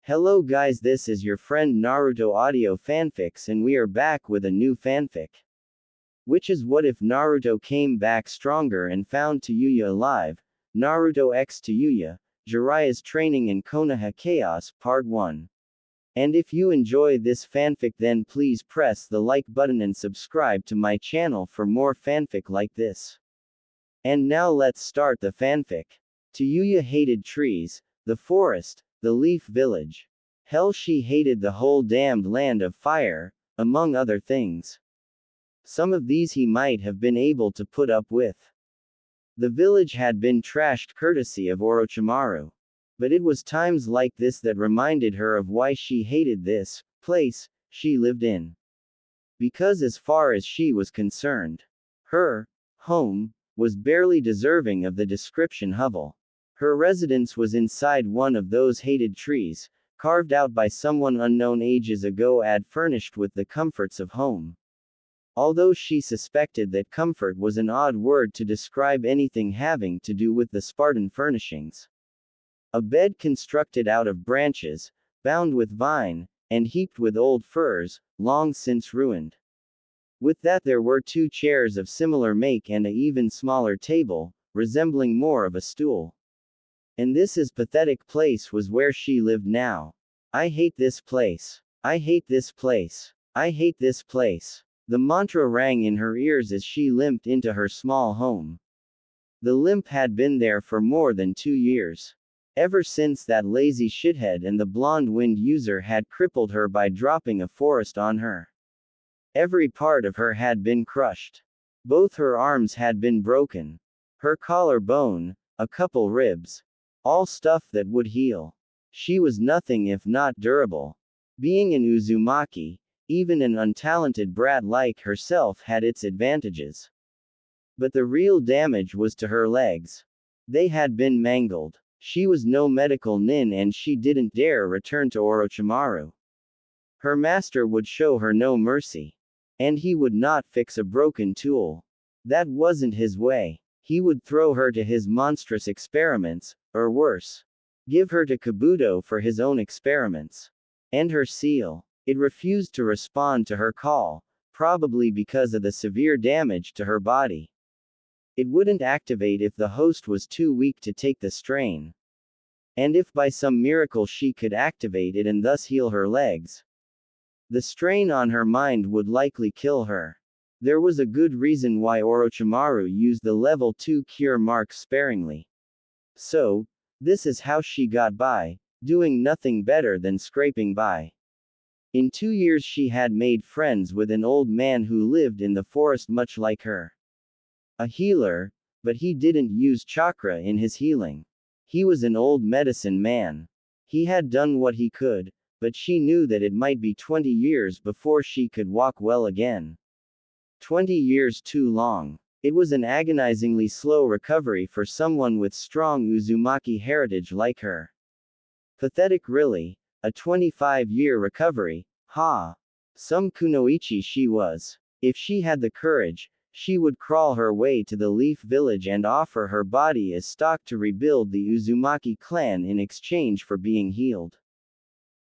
Hello guys, this is your friend Naruto Audio Fanfics and we are back with a new fanfic. Which is what if Naruto came back stronger and found Tayuya alive? Naruto x Tayuya, Jiraiya's Training and KonohaChaos, Part 1. And if you enjoy this fanfic then please press the like button and subscribe to my channel for more fanfic like this. And now let's start the fanfic. Tayuya hated trees, the forest, the leaf village. Hell, she hated the whole damned land of fire, among other things. Some of these he might have been able to put up with. The village had been trashed courtesy of Orochimaru. But it was times like this that reminded her of why she hated this place she lived in. Because as far as she was concerned, her home was barely deserving of the description hovel. Her residence was inside one of those hated trees, carved out by someone unknown ages ago and furnished with the comforts of home. Although she suspected that comfort was an odd word to describe anything having to do with the Spartan furnishings. A bed constructed out of branches, bound with vine, and heaped with old furs, long since ruined. With that there were 2 chairs of similar make and a even smaller table, resembling more of a stool. And this pathetic place was where she lived now. I hate this place. I hate this place. I hate this place. The mantra rang in her ears as she limped into her small home. The limp had been there for more than 2 years. Ever since that lazy shithead and the blonde wind user had crippled her by dropping a forest on her. Every part of her had been crushed. Both her arms had been broken. Her collarbone, a couple ribs. All stuff that would heal. She was nothing if not durable. Being an Uzumaki, even an untalented brat like herself had its advantages. But the real damage was to her legs. They had been mangled. She was no medical nin and she didn't dare return to Orochimaru. Her master would show her no mercy. And he would not fix a broken tool. That wasn't his way. He would throw her to his monstrous experiments, or worse. Give her to Kabuto for his own experiments. And her seal. It refused to respond to her call, probably because of the severe damage to her body. It wouldn't activate if the host was too weak to take the strain. And if by some miracle she could activate it and thus heal her legs, the strain on her mind would likely kill her. There was a good reason why Orochimaru used the level 2 cure mark sparingly. So, this is how she got by, doing nothing better than scraping by. In 2 years she had made friends with an old man who lived in the forest much like her. A healer, but he didn't use chakra in his healing. He was an old medicine man. He had done what he could, but she knew that it might be 20 years before she could walk well again. 20 years too long. It was an agonizingly slow recovery for someone with strong Uzumaki heritage like her. Pathetic really, a 25-year recovery, ha! Some kunoichi she was. If she had the courage, she would crawl her way to the Leaf Village and offer her body as stock to rebuild the Uzumaki clan in exchange for being healed.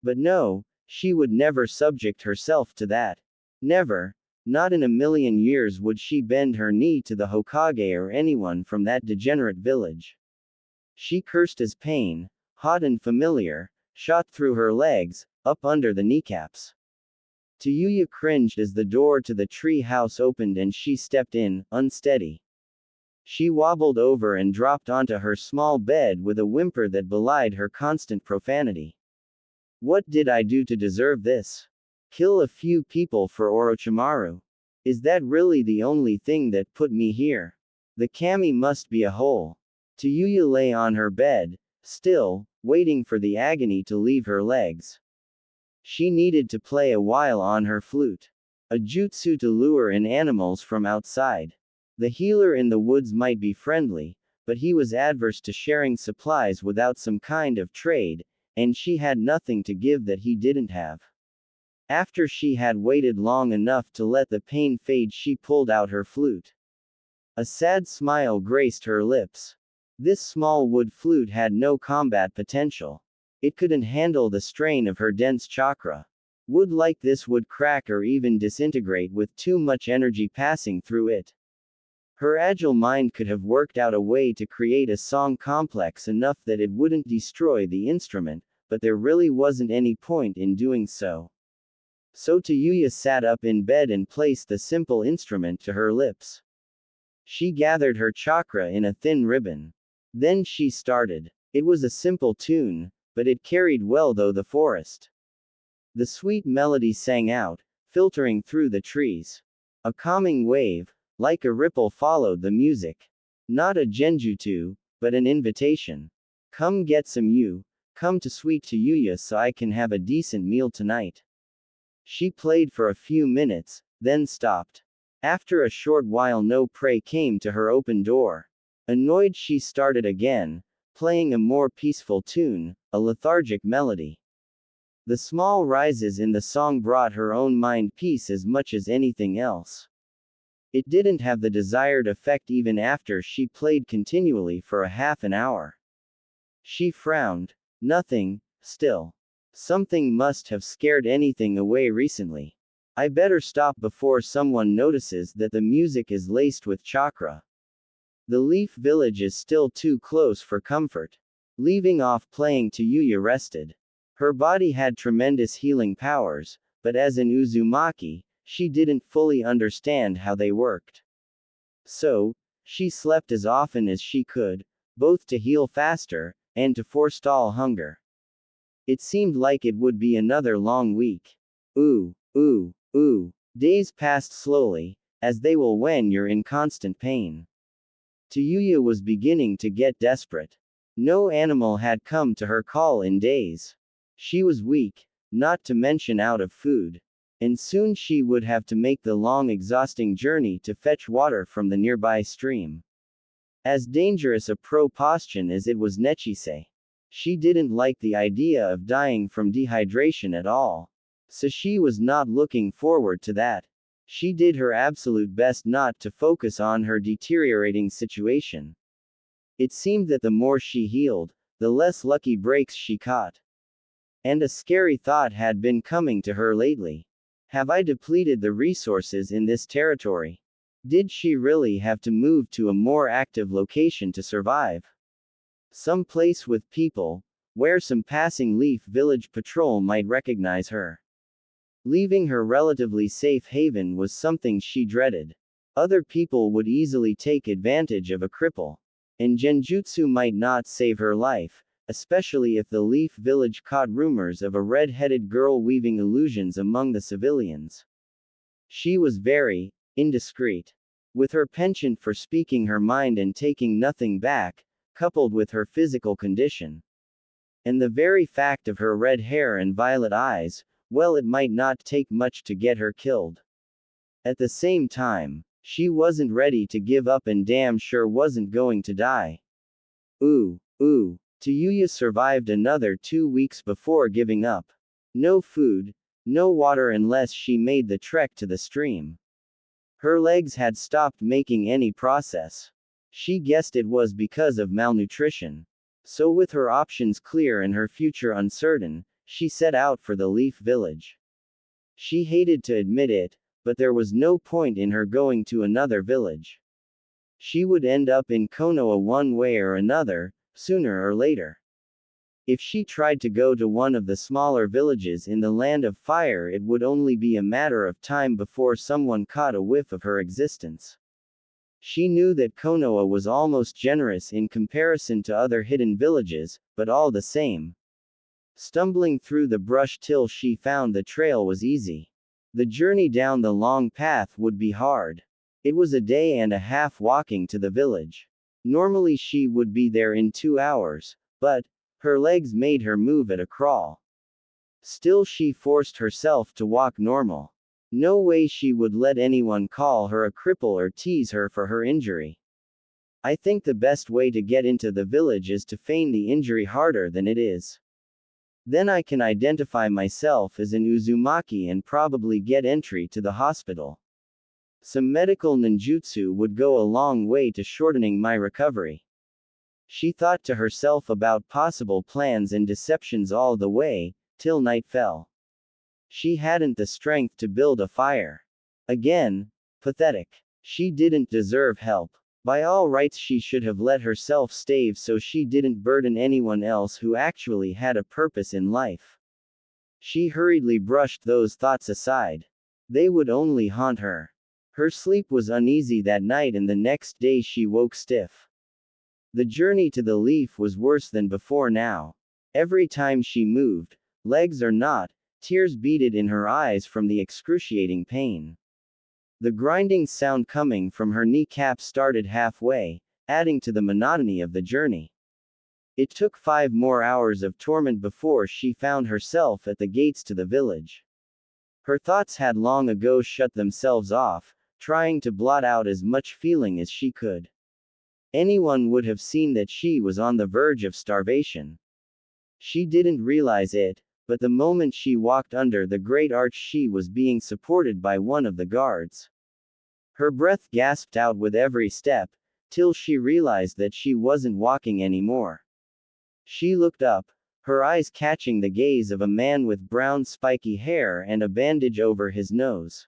But no, she would never subject herself to that. Never. Not in a million years would she bend her knee to the Hokage or anyone from that degenerate village. She cursed as pain, hot and familiar, shot through her legs, up under the kneecaps. Tayuya cringed as the door to the tree house opened and she stepped in, unsteady. She wobbled over and dropped onto her small bed with a whimper that belied her constant profanity. What did I do to deserve this? Kill a few people for Orochimaru? Is that really the only thing that put me here? The kami must be a hole. Tayuya lay on her bed, still, waiting for the agony to leave her legs. She needed to play a while on her flute. A jutsu to lure in animals from outside. The healer in the woods might be friendly, but he was adverse to sharing supplies without some kind of trade, and she had nothing to give that he didn't have. After she had waited long enough to let the pain fade, she pulled out her flute. A sad smile graced her lips. This small wood flute had no combat potential. It couldn't handle the strain of her dense chakra. Wood like this would crack or even disintegrate with too much energy passing through it. Her agile mind could have worked out a way to create a song complex enough that it wouldn't destroy the instrument, but there really wasn't any point in doing so. So Tayuya sat up in bed and placed the simple instrument to her lips. She gathered her chakra in a thin ribbon. Then she started. It was a simple tune, but it carried well through the forest. The sweet melody sang out, filtering through the trees. A calming wave, like a ripple, followed the music. Not a genjutsu, but an invitation. Come get some you, come to sweet Tayuya so I can have a decent meal tonight. She played for a few minutes, then stopped. After a short while no prey came to her open door. Annoyed, she started again, playing a more peaceful tune, a lethargic melody. The small rises in the song brought her own mind peace as much as anything else. It didn't have the desired effect even after she played continually for a half an hour. She frowned. Nothing, still. Something must have scared anything away recently. I better stop before someone notices that the music is laced with chakra. The leaf village is still too close for comfort. Leaving off playing, Tayuya rested. Her body had tremendous healing powers, but as an Uzumaki, she didn't fully understand how they worked. So, she slept as often as she could, both to heal faster, and to forestall hunger. It seemed like it would be another long week. Days passed slowly, as they will when you're in constant pain. Tayuya was beginning to get desperate. No animal had come to her call in days. She was weak, not to mention out of food. And soon she would have to make the long, exhausting journey to fetch water from the nearby stream. As dangerous a proposition as it was necessary. She didn't like the idea of dying from dehydration at all. So she was not looking forward to that. She did her absolute best not to focus on her deteriorating situation. It seemed that the more she healed, the less lucky breaks she caught. And a scary thought had been coming to her lately. Have I depleted the resources in this territory? Did she really have to move to a more active location to survive? Some place with people, where some passing leaf village patrol might recognize her. Leaving her relatively safe haven was something she dreaded. Other people would easily take advantage of a cripple. And genjutsu might not save her life, especially if the leaf village caught rumors of a red-headed girl weaving illusions among the civilians. She was very indiscreet. With her penchant for speaking her mind and taking nothing back, coupled with her physical condition. And the very fact of her red hair and violet eyes, well, it might not take much to get her killed. At the same time, she wasn't ready to give up and damn sure wasn't going to die. Tayuya survived another 2 weeks before giving up. No food, no water unless she made the trek to the stream. Her legs had stopped making any process. She guessed it was because of malnutrition. So with her options clear and her future uncertain, she set out for the leaf village. She hated to admit it, but there was no point in her going to another village. She would end up in Konoha one way or another, sooner or later. If she tried to go to one of the smaller villages in the Land of Fire, it would only be a matter of time before someone caught a whiff of her existence. She knew that Konoha was almost generous in comparison to other hidden villages, but all the same. Stumbling through the brush till she found the trail was easy. The journey down the long path would be hard. It was a day and a half walking to the village. Normally she would be there in 2 hours, but her legs made her move at a crawl. Still she forced herself to walk normal. No way she would let anyone call her a cripple or tease her for her injury. I think the best way to get into the village is to feign the injury harder than it is. Then I can identify myself as an Uzumaki and probably get entry to the hospital. Some medical ninjutsu would go a long way to shortening my recovery. She thought to herself about possible plans and deceptions all the way, till night fell. She hadn't the strength to build a fire. Again, pathetic. She didn't deserve help. By all rights she should have let herself stave so she didn't burden anyone else who actually had a purpose in life. She hurriedly brushed those thoughts aside. They would only haunt her. Her sleep was uneasy that night and the next day she woke stiff. The journey to the leaf was worse than before now. Every time she moved, legs or not, tears beaded in her eyes from the excruciating pain. The grinding sound coming from her kneecap started halfway, adding to the monotony of the journey. It took 5 more hours of torment before she found herself at the gates to the village. Her thoughts had long ago shut themselves off, trying to blot out as much feeling as she could. Anyone would have seen that she was on the verge of starvation. She didn't realize it, but the moment she walked under the great arch she was being supported by one of the guards. Her breath gasped out with every step, till she realized that she wasn't walking anymore. She looked up, her eyes catching the gaze of a man with brown spiky hair and a bandage over his nose.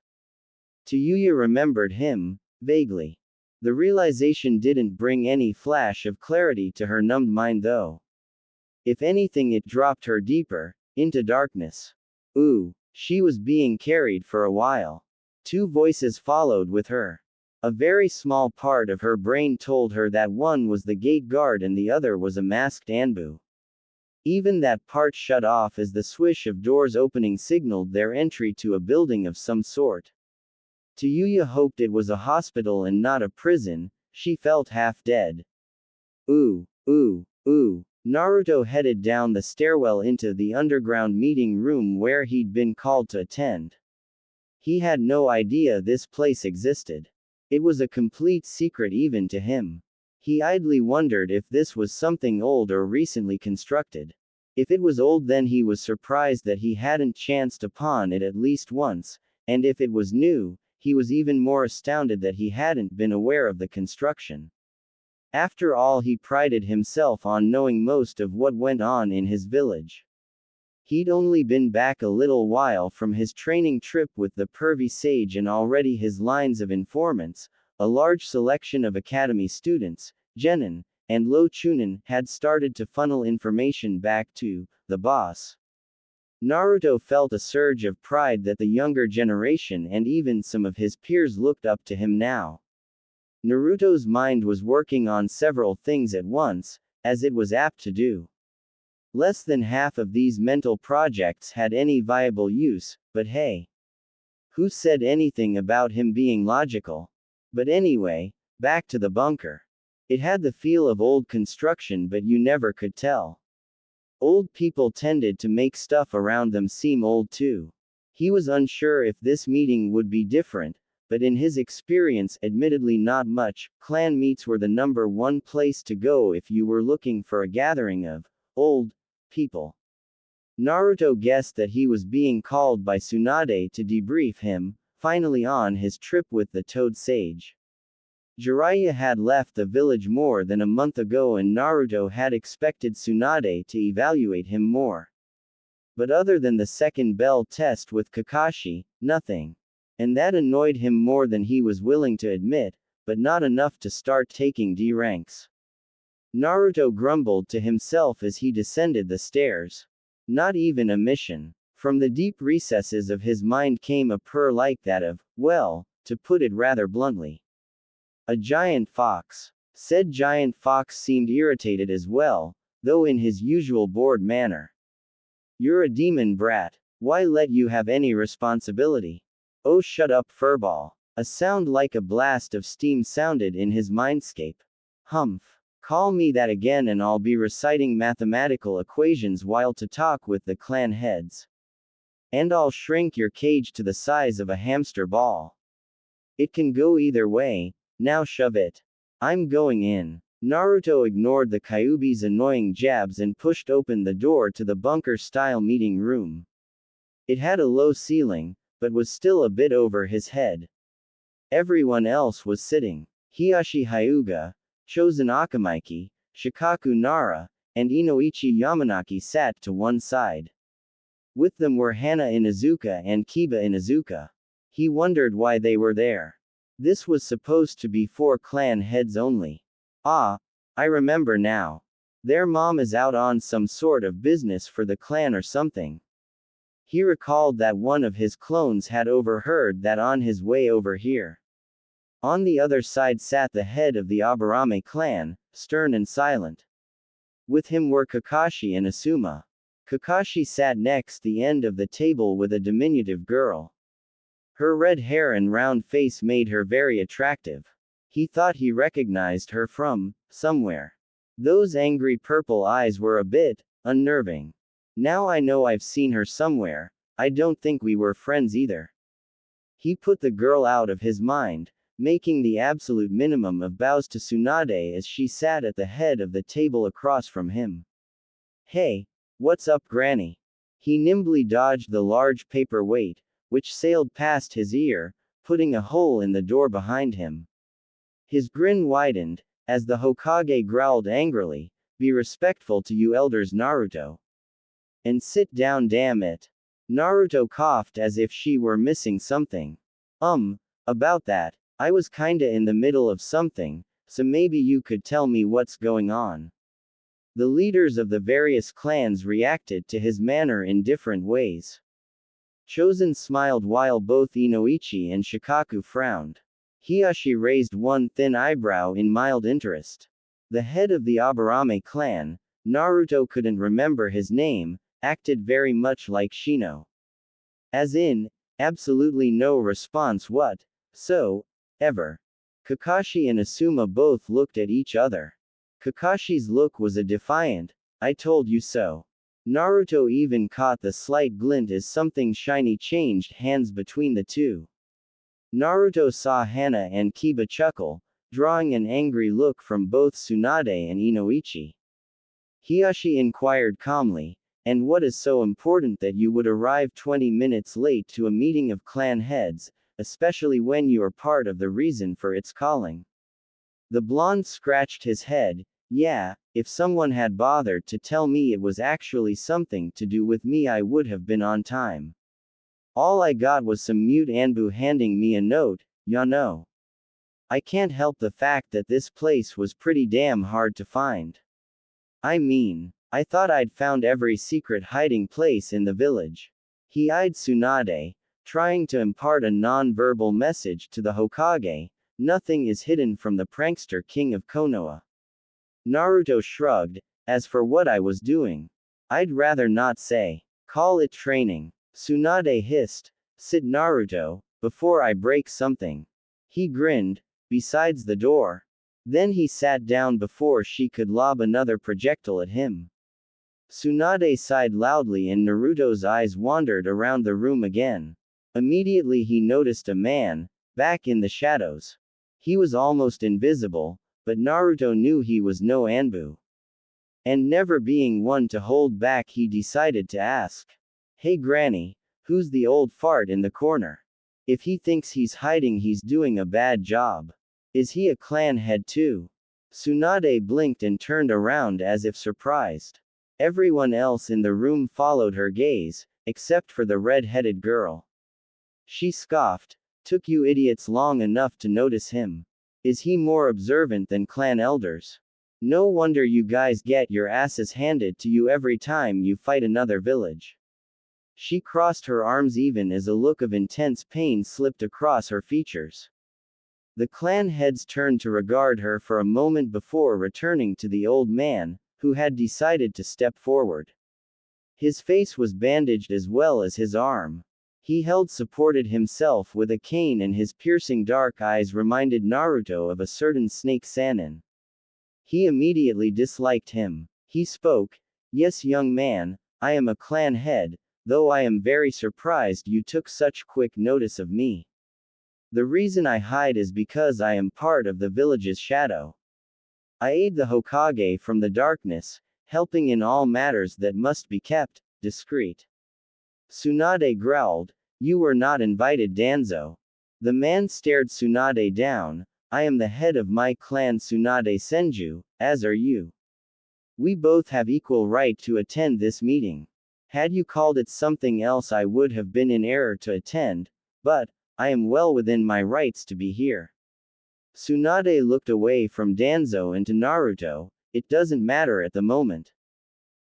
Tayuya remembered him, vaguely. The realization didn't bring any flash of clarity to her numbed mind though. If anything it dropped her deeper, into darkness. Ooh, she was being carried for a while. 2 voices followed with her. A very small part of her brain told her that one was the gate guard and the other was a masked Anbu. Even that part shut off as the swish of doors opening signaled their entry to a building of some sort. Tayuya hoped it was a hospital and not a prison, she felt half dead. Ooh. Naruto headed down the stairwell into the underground meeting room where he'd been called to attend. He had no idea this place existed. It was a complete secret even to him. He idly wondered if this was something old or recently constructed. If it was old then he was surprised that he hadn't chanced upon it at least once, and if it was new, he was even more astounded that he hadn't been aware of the construction. After all, he prided himself on knowing most of what went on in his village. He'd only been back a little while from his training trip with the pervy sage and already his lines of informants, a large selection of academy students, Genin, and Lo Chunin, had started to funnel information back to the boss. Naruto felt a surge of pride that the younger generation and even some of his peers looked up to him now. Naruto's mind was working on several things at once, as it was apt to do. Less than half of these mental projects had any viable use, but hey. Who said anything about him being logical? But anyway, back to the bunker. It had the feel of old construction but you never could tell. Old people tended to make stuff around them seem old too. He was unsure if this meeting would be different, but in his experience, admittedly not much, clan meets were the #1 place to go if you were looking for a gathering of old people. Naruto guessed that he was being called by Tsunade to debrief him, finally on his trip with the Toad Sage. Jiraiya had left the village more than a month ago and Naruto had expected Tsunade to evaluate him more. But other than the second bell test with Kakashi, nothing. And that annoyed him more than he was willing to admit, but not enough to start taking D ranks. Naruto grumbled to himself as he descended the stairs. Not even a mission. From the deep recesses of his mind came a purr like that of, well, to put it rather bluntly, a giant fox. Said giant fox seemed irritated as well, though in his usual bored manner. You're a demon brat. Why let you have any responsibility? Oh, shut up, furball. A sound like a blast of steam sounded in his mindscape. Humph. Call me that again and I'll be reciting mathematical equations while to talk with the clan heads. And I'll shrink your cage to the size of a hamster ball. It can go either way, now shove it. I'm going in. Naruto ignored the Kyuubi's annoying jabs and pushed open the door to the bunker-style meeting room. It had a low ceiling, but was still a bit over his head. Everyone else was sitting. Hiyashi Hyuga, Chosen Akamaiki, Shikaku Nara, and Inoichi Yamanaki sat to one side. With them were Hana Inuzuka and Kiba Inuzuka. He wondered why they were there. This was supposed to be for clan heads only. Ah, I remember now. Their mom is out on some sort of business for the clan or something. He recalled that one of his clones had overheard that on his way over here. On the other side sat the head of the Aburame clan, stern and silent. With him were Kakashi and Asuma. Kakashi sat next the end of the table with a diminutive girl. Her red hair and round face made her very attractive. He thought he recognized her from somewhere. Those angry purple eyes were a bit unnerving. Now I know I've seen her somewhere. I don't think we were friends either. He put the girl out of his mind, making the absolute minimum of bows to Tsunade as she sat at the head of the table across from him. Hey, what's up, Granny? He nimbly dodged the large paper weight, which sailed past his ear, putting a hole in the door behind him. His grin widened, as the Hokage growled angrily, "Be respectful to you elders, Naruto. And sit down, damn it." Naruto coughed as if she were missing something. About that, I was kinda in the middle of something, so maybe you could tell me what's going on. The leaders of the various clans reacted to his manner in different ways. Chosen smiled while both Inoichi and Shikaku frowned. Hiashi raised one thin eyebrow in mild interest. The head of the Aburame clan, Naruto couldn't remember his name, acted very much like Shino. As in, absolutely no response what, so, ever. Kakashi and Asuma both looked at each other. Kakashi's look was a defiant, "I told you so." Naruto even caught the slight glint as something shiny changed hands between the two. Naruto saw Hana and Kiba chuckle, drawing an angry look from both Tsunade and Inoichi. Hiashi inquired calmly, "And what is so important that you would arrive 20 minutes late to a meeting of clan heads, especially when you are part of the reason for its calling?" The blonde scratched his head. "Yeah, if someone had bothered to tell me it was actually something to do with me, I would have been on time. All I got was some mute Anbu handing me a note, ya know. I can't help the fact that this place was pretty damn hard to find. I mean, I thought I'd found every secret hiding place in the village." He eyed Tsunade, trying to impart a non-verbal message to the Hokage, "Nothing is hidden from the prankster king of Konoha." Naruto shrugged, "As for what I was doing, I'd rather not say. Call it training." Tsunade hissed, "Sit, Naruto, before I break something." He grinned, "Besides the door." Then he sat down before she could lob another projectile at him. Tsunade sighed loudly and Naruto's eyes wandered around the room again. Immediately he noticed a man, back in the shadows. He was almost invisible, but Naruto knew he was no Anbu. And never being one to hold back, he decided to ask, "Hey Granny, who's the old fart in the corner? If he thinks he's hiding, he's doing a bad job. Is he a clan head too?" Tsunade blinked and turned around as if surprised. Everyone else in the room followed her gaze, except for the red-headed girl. She scoffed, "Took you idiots long enough to notice him. Is he more observant than clan elders? No wonder you guys get your asses handed to you every time you fight another village." She crossed her arms even as a look of intense pain slipped across her features. The clan heads turned to regard her for a moment before returning to the old man, who had decided to step forward. His face was bandaged as well as his arm. He supported himself with a cane and his piercing dark eyes reminded Naruto of a certain snake Sannin. He immediately disliked him. He spoke, "Yes, young man, I am a clan head, though I am very surprised you took such quick notice of me. The reason I hide is because I am part of the village's shadow. I aid the Hokage from the darkness, helping in all matters that must be kept discreet." Tsunade growled, "You were not invited, Danzo." The man stared Tsunade down. "I am the head of my clan Tsunade Senju, as are you. We both have equal right to attend this meeting. Had you called it something else, I would have been in error to attend, but I am well within my rights to be here. Tsunade looked away from Danzo and to Naruto. It doesn't matter at the moment.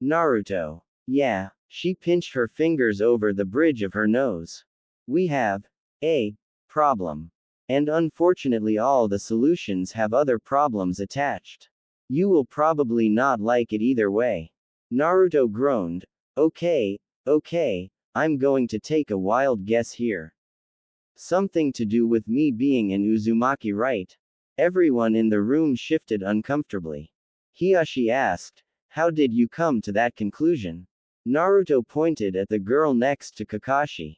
Naruto. Yeah, she pinched her fingers over the bridge of her nose. We have a problem. And unfortunately, all the solutions have other problems attached. You will probably not like it either way. Naruto groaned. Okay, I'm going to take a wild guess here. Something to do with me being an Uzumaki, right? Everyone in the room shifted uncomfortably. Hiyashi asked, how did you come to that conclusion? Naruto pointed at the girl next to Kakashi.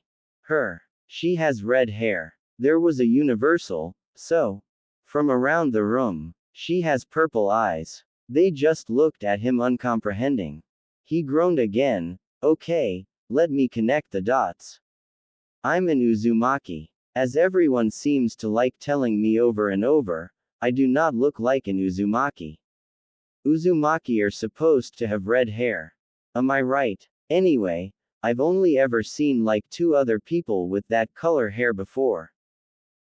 She has red hair. There was a universal, so. From around the room, she has purple eyes. They just looked at him uncomprehending. He groaned again. Okay, let me connect the dots. I'm an Uzumaki. As everyone seems to like telling me over and over, I do not look like an Uzumaki. Uzumaki are supposed to have red hair. Am I right? Anyway, I've only ever seen like 2 other people with that color hair before.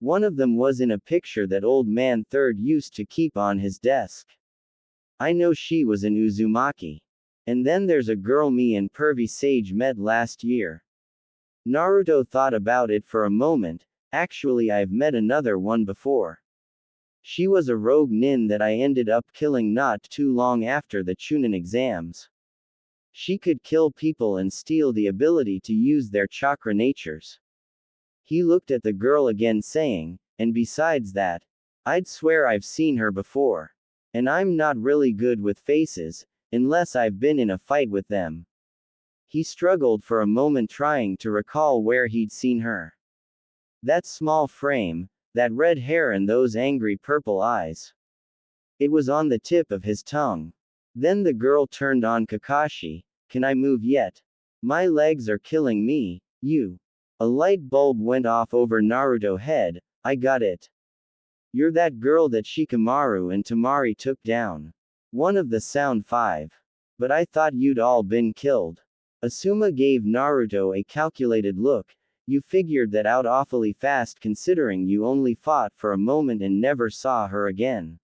One of them was in a picture that old man Third used to keep on his desk. I know she was an Uzumaki. And then there's a girl me and Pervy Sage met last year. Naruto thought about it for a moment. Actually, I've met another one before. She was a rogue nin that I ended up killing not too long after the Chunin exams. She could kill people and steal the ability to use their chakra natures. He looked at the girl again saying, and besides that, I'd swear I've seen her before. And I'm not really good with faces, unless I've been in a fight with them. He struggled for a moment trying to recall where he'd seen her. That small frame, that red hair and those angry purple eyes. It was on the tip of his tongue. Then the girl turned on Kakashi. Can I move yet? My legs are killing me, you. A light bulb went off over Naruto's head. I got it. You're that girl that Shikamaru and Tamari took down. One of the Sound 5. But I thought you'd all been killed. Asuma gave Naruto a calculated look. You figured that out awfully fast considering you only fought for a moment and never saw her again.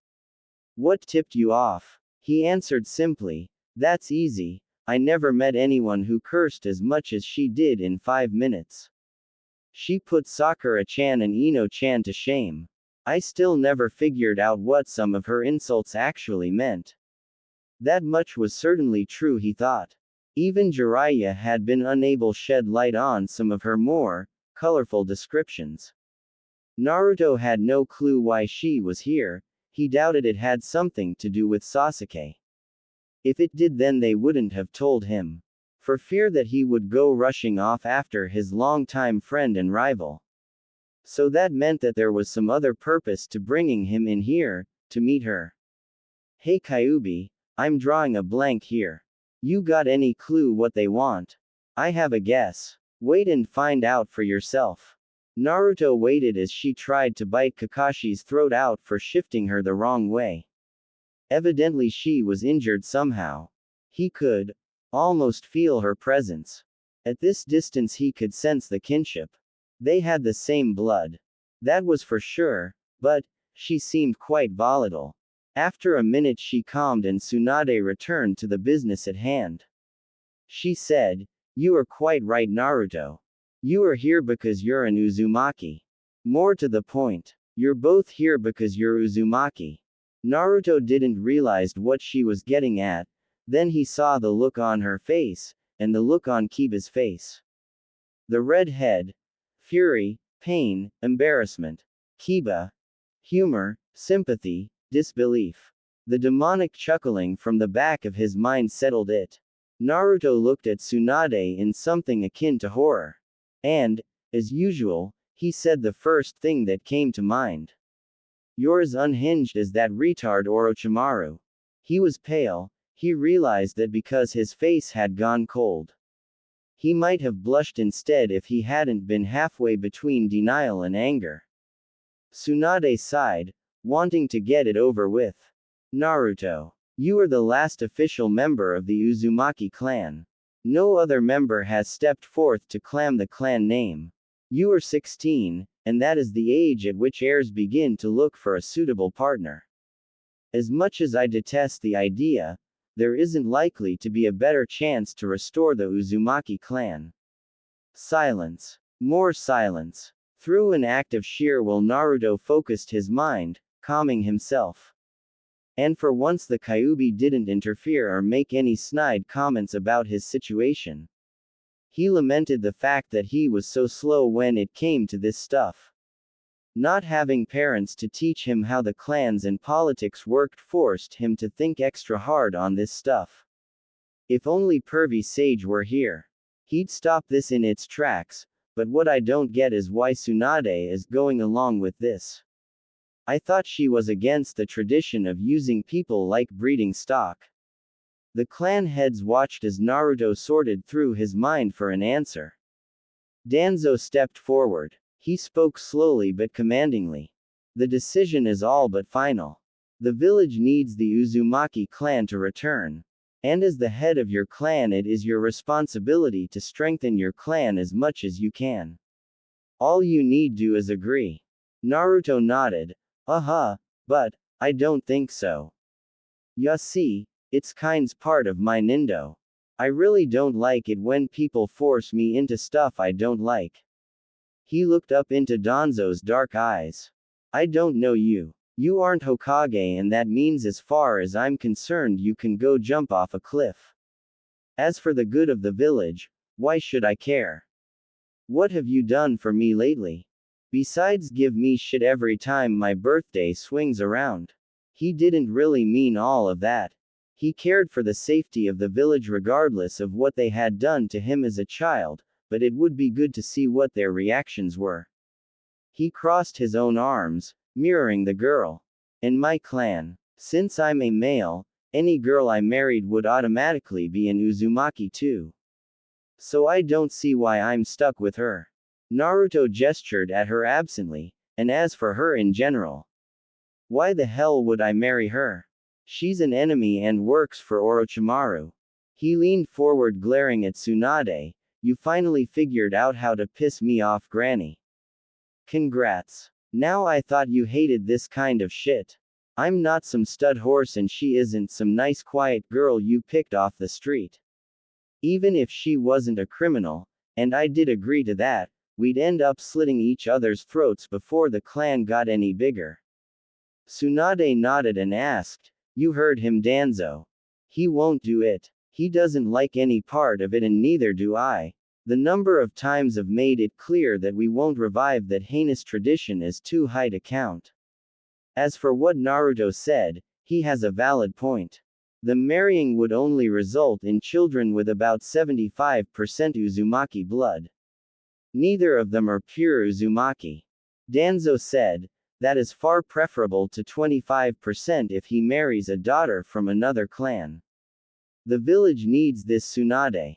What tipped you off? He answered simply. That's easy. I never met anyone who cursed as much as she did in 5 minutes. She put Sakura-chan and Ino-chan to shame. I still never figured out what some of her insults actually meant. That much was certainly true, he thought. Even Jiraiya had been unable to shed light on some of her more colorful descriptions. Naruto had no clue why she was here. He doubted it had something to do with Sasuke. If it did, then they wouldn't have told him. For fear that he would go rushing off after his longtime friend and rival. So that meant that there was some other purpose to bringing him in here, to meet her. Hey Kyuubi, I'm drawing a blank here. You got any clue what they want? I have a guess. Wait and find out for yourself. Naruto waited as she tried to bite Kakashi's throat out for shifting her the wrong way. Evidently she was injured somehow. He could almost feel her presence. At this distance he could sense the kinship. They had the same blood. That was for sure, but she seemed quite volatile. After a minute she calmed and Tsunade returned to the business at hand. She said, you are quite right, Naruto. You are here because you're an Uzumaki. More to the point, you're both here because you're Uzumaki. Naruto didn't realize what she was getting at, then he saw the look on her face, and the look on Kiba's face. The red head, fury, pain, embarrassment. Kiba, humor, sympathy, disbelief. The demonic chuckling from the back of his mind settled it. Naruto looked at Tsunade in something akin to horror. And, as usual, he said the first thing that came to mind. You're as unhinged as that retard Orochimaru. He was pale. He realized that because his face had gone cold. He might have blushed instead if he hadn't been halfway between denial and anger. Tsunade sighed, wanting to get it over with. Naruto. You are the last official member of the Uzumaki clan. No other member has stepped forth to claim the clan name. You are 16, and that is the age at which heirs begin to look for a suitable partner. As much as I detest the idea, there isn't likely to be a better chance to restore the Uzumaki clan. Silence. More silence. Through an act of sheer will, Naruto focused his mind, calming himself. And for once the Kyuubi didn't interfere or make any snide comments about his situation. He lamented the fact that he was so slow when it came to this stuff. Not having parents to teach him how the clans and politics worked forced him to think extra hard on this stuff. If only Pervy Sage were here. He'd stop this in its tracks, but what I don't get is why Tsunade is going along with this. I thought she was against the tradition of using people like breeding stock. The clan heads watched as Naruto sorted through his mind for an answer. Danzo stepped forward. He spoke slowly but commandingly. The decision is all but final. The village needs the Uzumaki clan to return. And as the head of your clan, it is your responsibility to strengthen your clan as much as you can. All you need do is agree. Naruto nodded. But, I don't think so. Ya see, it's kind's part of my nindo. I really don't like it when people force me into stuff I don't like. He looked up into Danzo's dark eyes. I don't know you. You aren't Hokage, and that means as far as I'm concerned you can go jump off a cliff. As for the good of the village, why should I care? What have you done for me lately? Besides give me shit every time my birthday swings around. He didn't really mean all of that. He cared for the safety of the village regardless of what they had done to him as a child, but it would be good to see what their reactions were. He crossed his own arms, mirroring the girl. In my clan, since I'm a male, any girl I married would automatically be an Uzumaki too. So I don't see why I'm stuck with her. Naruto gestured at her absently, and as for her in general. Why the hell would I marry her? She's an enemy and works for Orochimaru. He leaned forward glaring at Tsunade. You finally figured out how to piss me off, Granny. Congrats. Now I thought you hated this kind of shit. I'm not some stud horse and she isn't some nice quiet girl you picked off the street. Even if she wasn't a criminal, and I did agree to that, we'd end up slitting each other's throats before the clan got any bigger. Tsunade nodded and asked, You heard him, Danzo. He won't do it. He doesn't like any part of it and neither do I. The number of times I've made it clear that we won't revive that heinous tradition is too high to count. As for what Naruto said, he has a valid point. The marrying would only result in children with about 75% Uzumaki blood. Neither of them are pure Uzumaki. Danzo said, that is far preferable to 25% if he marries a daughter from another clan. The village needs this, Tsunade.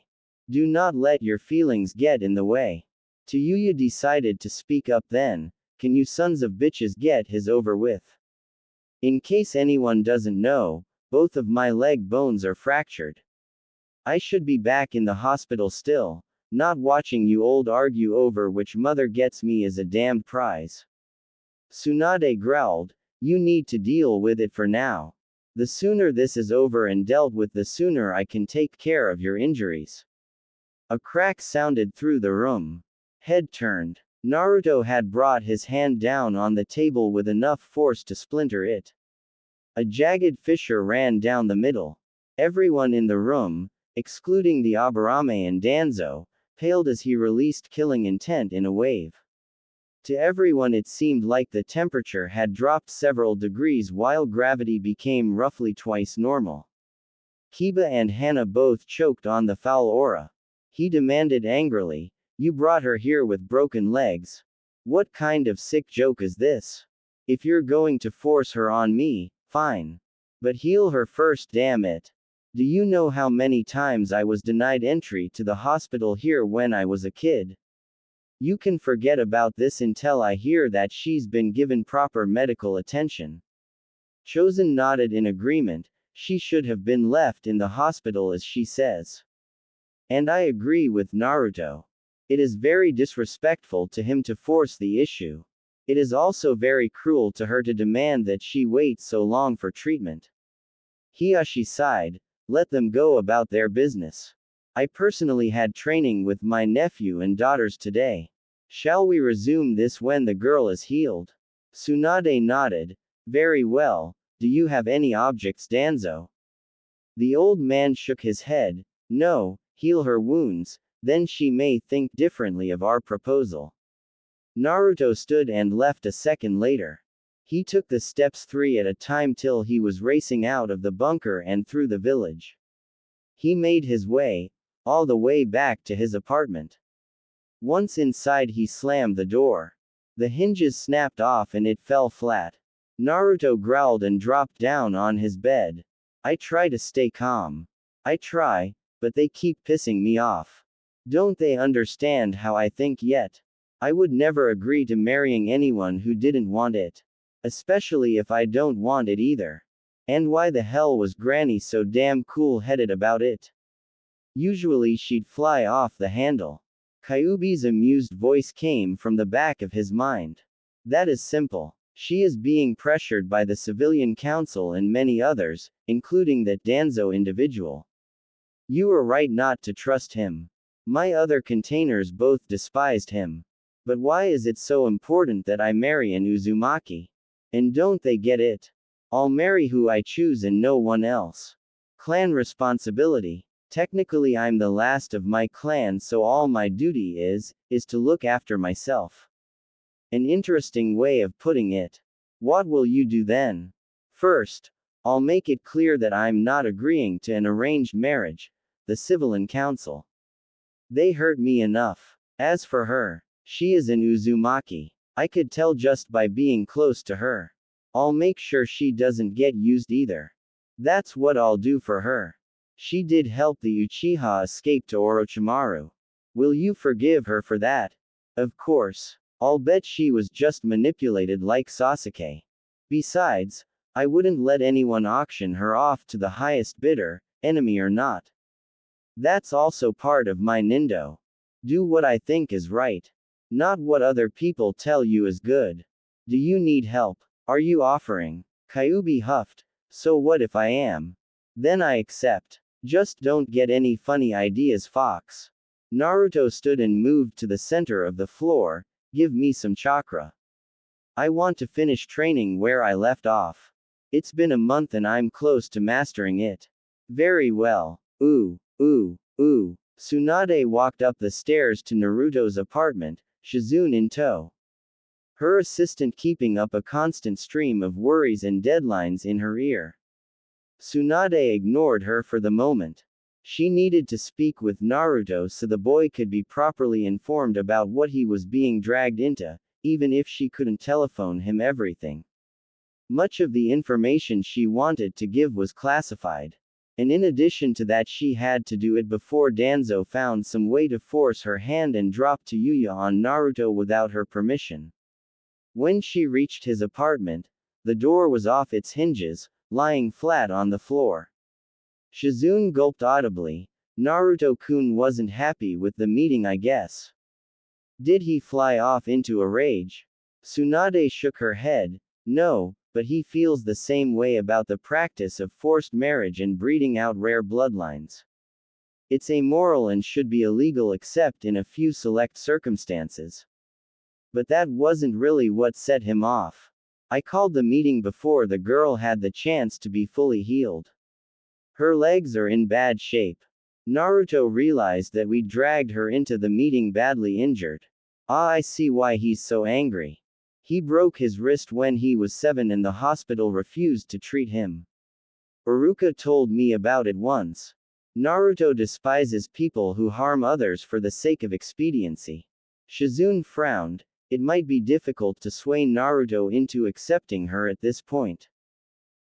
Do not let your feelings get in the way. Tayuya decided to speak up then. Can you sons of bitches get his over with? In case anyone doesn't know, both of my leg bones are fractured. I should be back in the hospital still, not watching you old argue over which mother gets me as a damned prize. Tsunade growled, You need to deal with it for now. The sooner this is over and dealt with, the sooner I can take care of your injuries. A crack sounded through the room. Head turned. Naruto had brought his hand down on the table with enough force to splinter it. A jagged fissure ran down the middle. Everyone in the room, excluding the Aburame and Danzo, paled as he released killing intent in a wave. To everyone it seemed like the temperature had dropped several degrees while gravity became roughly twice normal. Kiba and Hana both choked on the foul aura. He demanded angrily, You brought her here with broken legs. What kind of sick joke is this? If you're going to force her on me, fine. But heal her first, damn it. Do you know how many times I was denied entry to the hospital here when I was a kid? You can forget about this until I hear that she's been given proper medical attention. Chosen nodded in agreement. She should have been left in the hospital as she says. And I agree with Naruto. It is very disrespectful to him to force the issue. It is also very cruel to her to demand that she wait so long for treatment. Hiyashi sighed, let them go about their business. I personally had training with my nephew and daughters today. Shall we resume this when the girl is healed? Tsunade nodded. Very well, do you have any objects, Danzo? The old man shook his head. No, heal her wounds, then she may think differently of our proposal. Naruto stood and left a second later. He took the steps 3 at a time till he was racing out of the bunker and through the village. He made his way, all the way back to his apartment. Once inside he slammed the door. The hinges snapped off and it fell flat. Naruto growled and dropped down on his bed. I try to stay calm. I try, but they keep pissing me off. Don't they understand how I think yet? I would never agree to marrying anyone who didn't want it. Especially if I don't want it either. And why the hell was Granny so damn cool-headed about it? Usually she'd fly off the handle. Kyuubi's amused voice came from the back of his mind. That is simple. She is being pressured by the civilian council and many others, including that Danzo individual. You were right not to trust him. My other containers both despised him. But why is it so important that I marry an Uzumaki? And don't they get it? I'll marry who I choose and no one else. Clan responsibility. Technically I'm the last of my clan, so all my duty is to look after myself. An interesting way of putting it. What will you do then? First, I'll make it clear that I'm not agreeing to an arranged marriage, the civilian council. They hurt me enough. As for her, she is an Uzumaki. I could tell just by being close to her. I'll make sure she doesn't get used either. That's what I'll do for her. She did help the Uchiha escape to Orochimaru. Will you forgive her for that? Of course. I'll bet she was just manipulated like Sasuke. Besides, I wouldn't let anyone auction her off to the highest bidder, enemy or not. That's also part of my nindo. Do what I think is right. Not what other people tell you is good. Do you need help? Are you offering? Kyuubi huffed. So what if I am? Then I accept. Just don't get any funny ideas, Fox. Naruto stood and moved to the center of the floor. Give me some chakra. I want to finish training where I left off. It's been a month and I'm close to mastering it. Very well. Ooh. Tsunade walked up the stairs to Naruto's apartment, Shizune in tow. Her assistant keeping up a constant stream of worries and deadlines in her ear. Tsunade ignored her for the moment. She needed to speak with Naruto so the boy could be properly informed about what he was being dragged into, even if she couldn't telephone him everything. Much of the information she wanted to give was classified. And in addition to that, she had to do it before Danzo found some way to force her hand and drop Tayuya on Naruto without her permission. When she reached his apartment, the door was off its hinges, lying flat on the floor. Shizune gulped audibly. Naruto-kun wasn't happy with the meeting, I guess. Did he fly off into a rage? Tsunade shook her head. No, but he feels the same way about the practice of forced marriage and breeding out rare bloodlines. It's amoral and should be illegal except in a few select circumstances. But that wasn't really what set him off. I called the meeting before the girl had the chance to be fully healed. Her legs are in bad shape. Naruto realized that we dragged her into the meeting badly injured. Ah, I see why he's so angry. He broke his wrist when he was 7 and the hospital refused to treat him. Iruka told me about it once. Naruto despises people who harm others for the sake of expediency. Shizune frowned. It might be difficult to sway Naruto into accepting her at this point.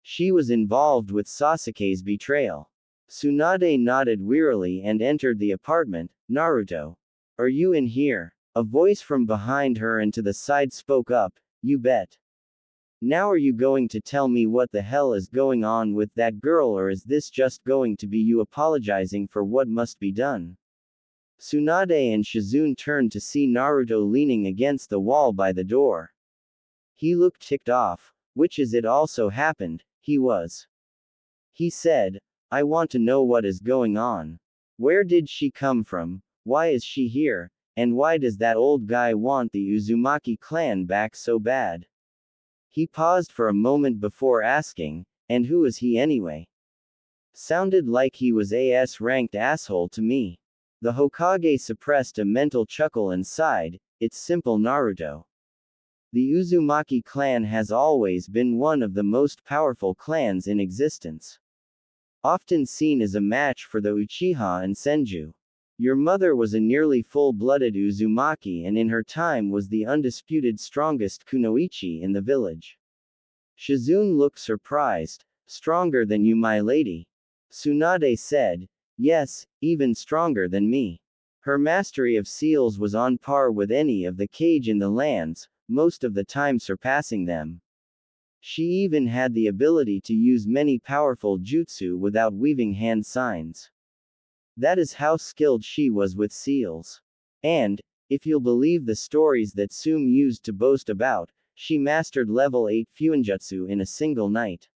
She was involved with Sasuke's betrayal. Tsunade nodded wearily and entered the apartment. Naruto. Are you in here? A voice from behind her and to the side spoke up. You bet. Now are you going to tell me what the hell is going on with that girl, or is this just going to be you apologizing for what must be done? Tsunade and Shizune turned to see Naruto leaning against the wall by the door. He looked ticked off, which as it also happened, he was. He said, I want to know what is going on. Where did she come from? Why is she here? And why does that old guy want the Uzumaki clan back so bad? He paused for a moment before asking, and who is he anyway? Sounded like he was a S-ranked asshole to me. The Hokage suppressed a mental chuckle and sighed, it's simple Naruto. The Uzumaki clan has always been one of the most powerful clans in existence. Often seen as a match for the Uchiha and Senju. Your mother was a nearly full-blooded Uzumaki and in her time was the undisputed strongest kunoichi in the village. Shizune looked surprised. Stronger than you, my lady? Tsunade said, yes, even stronger than me. Her mastery of seals was on par with any of the kage in the lands, most of the time surpassing them. She even had the ability to use many powerful jutsu without weaving hand signs. That is how skilled she was with seals. And, if you'll believe the stories that Sume used to boast about, she mastered level 8 Fuinjutsu in a single night.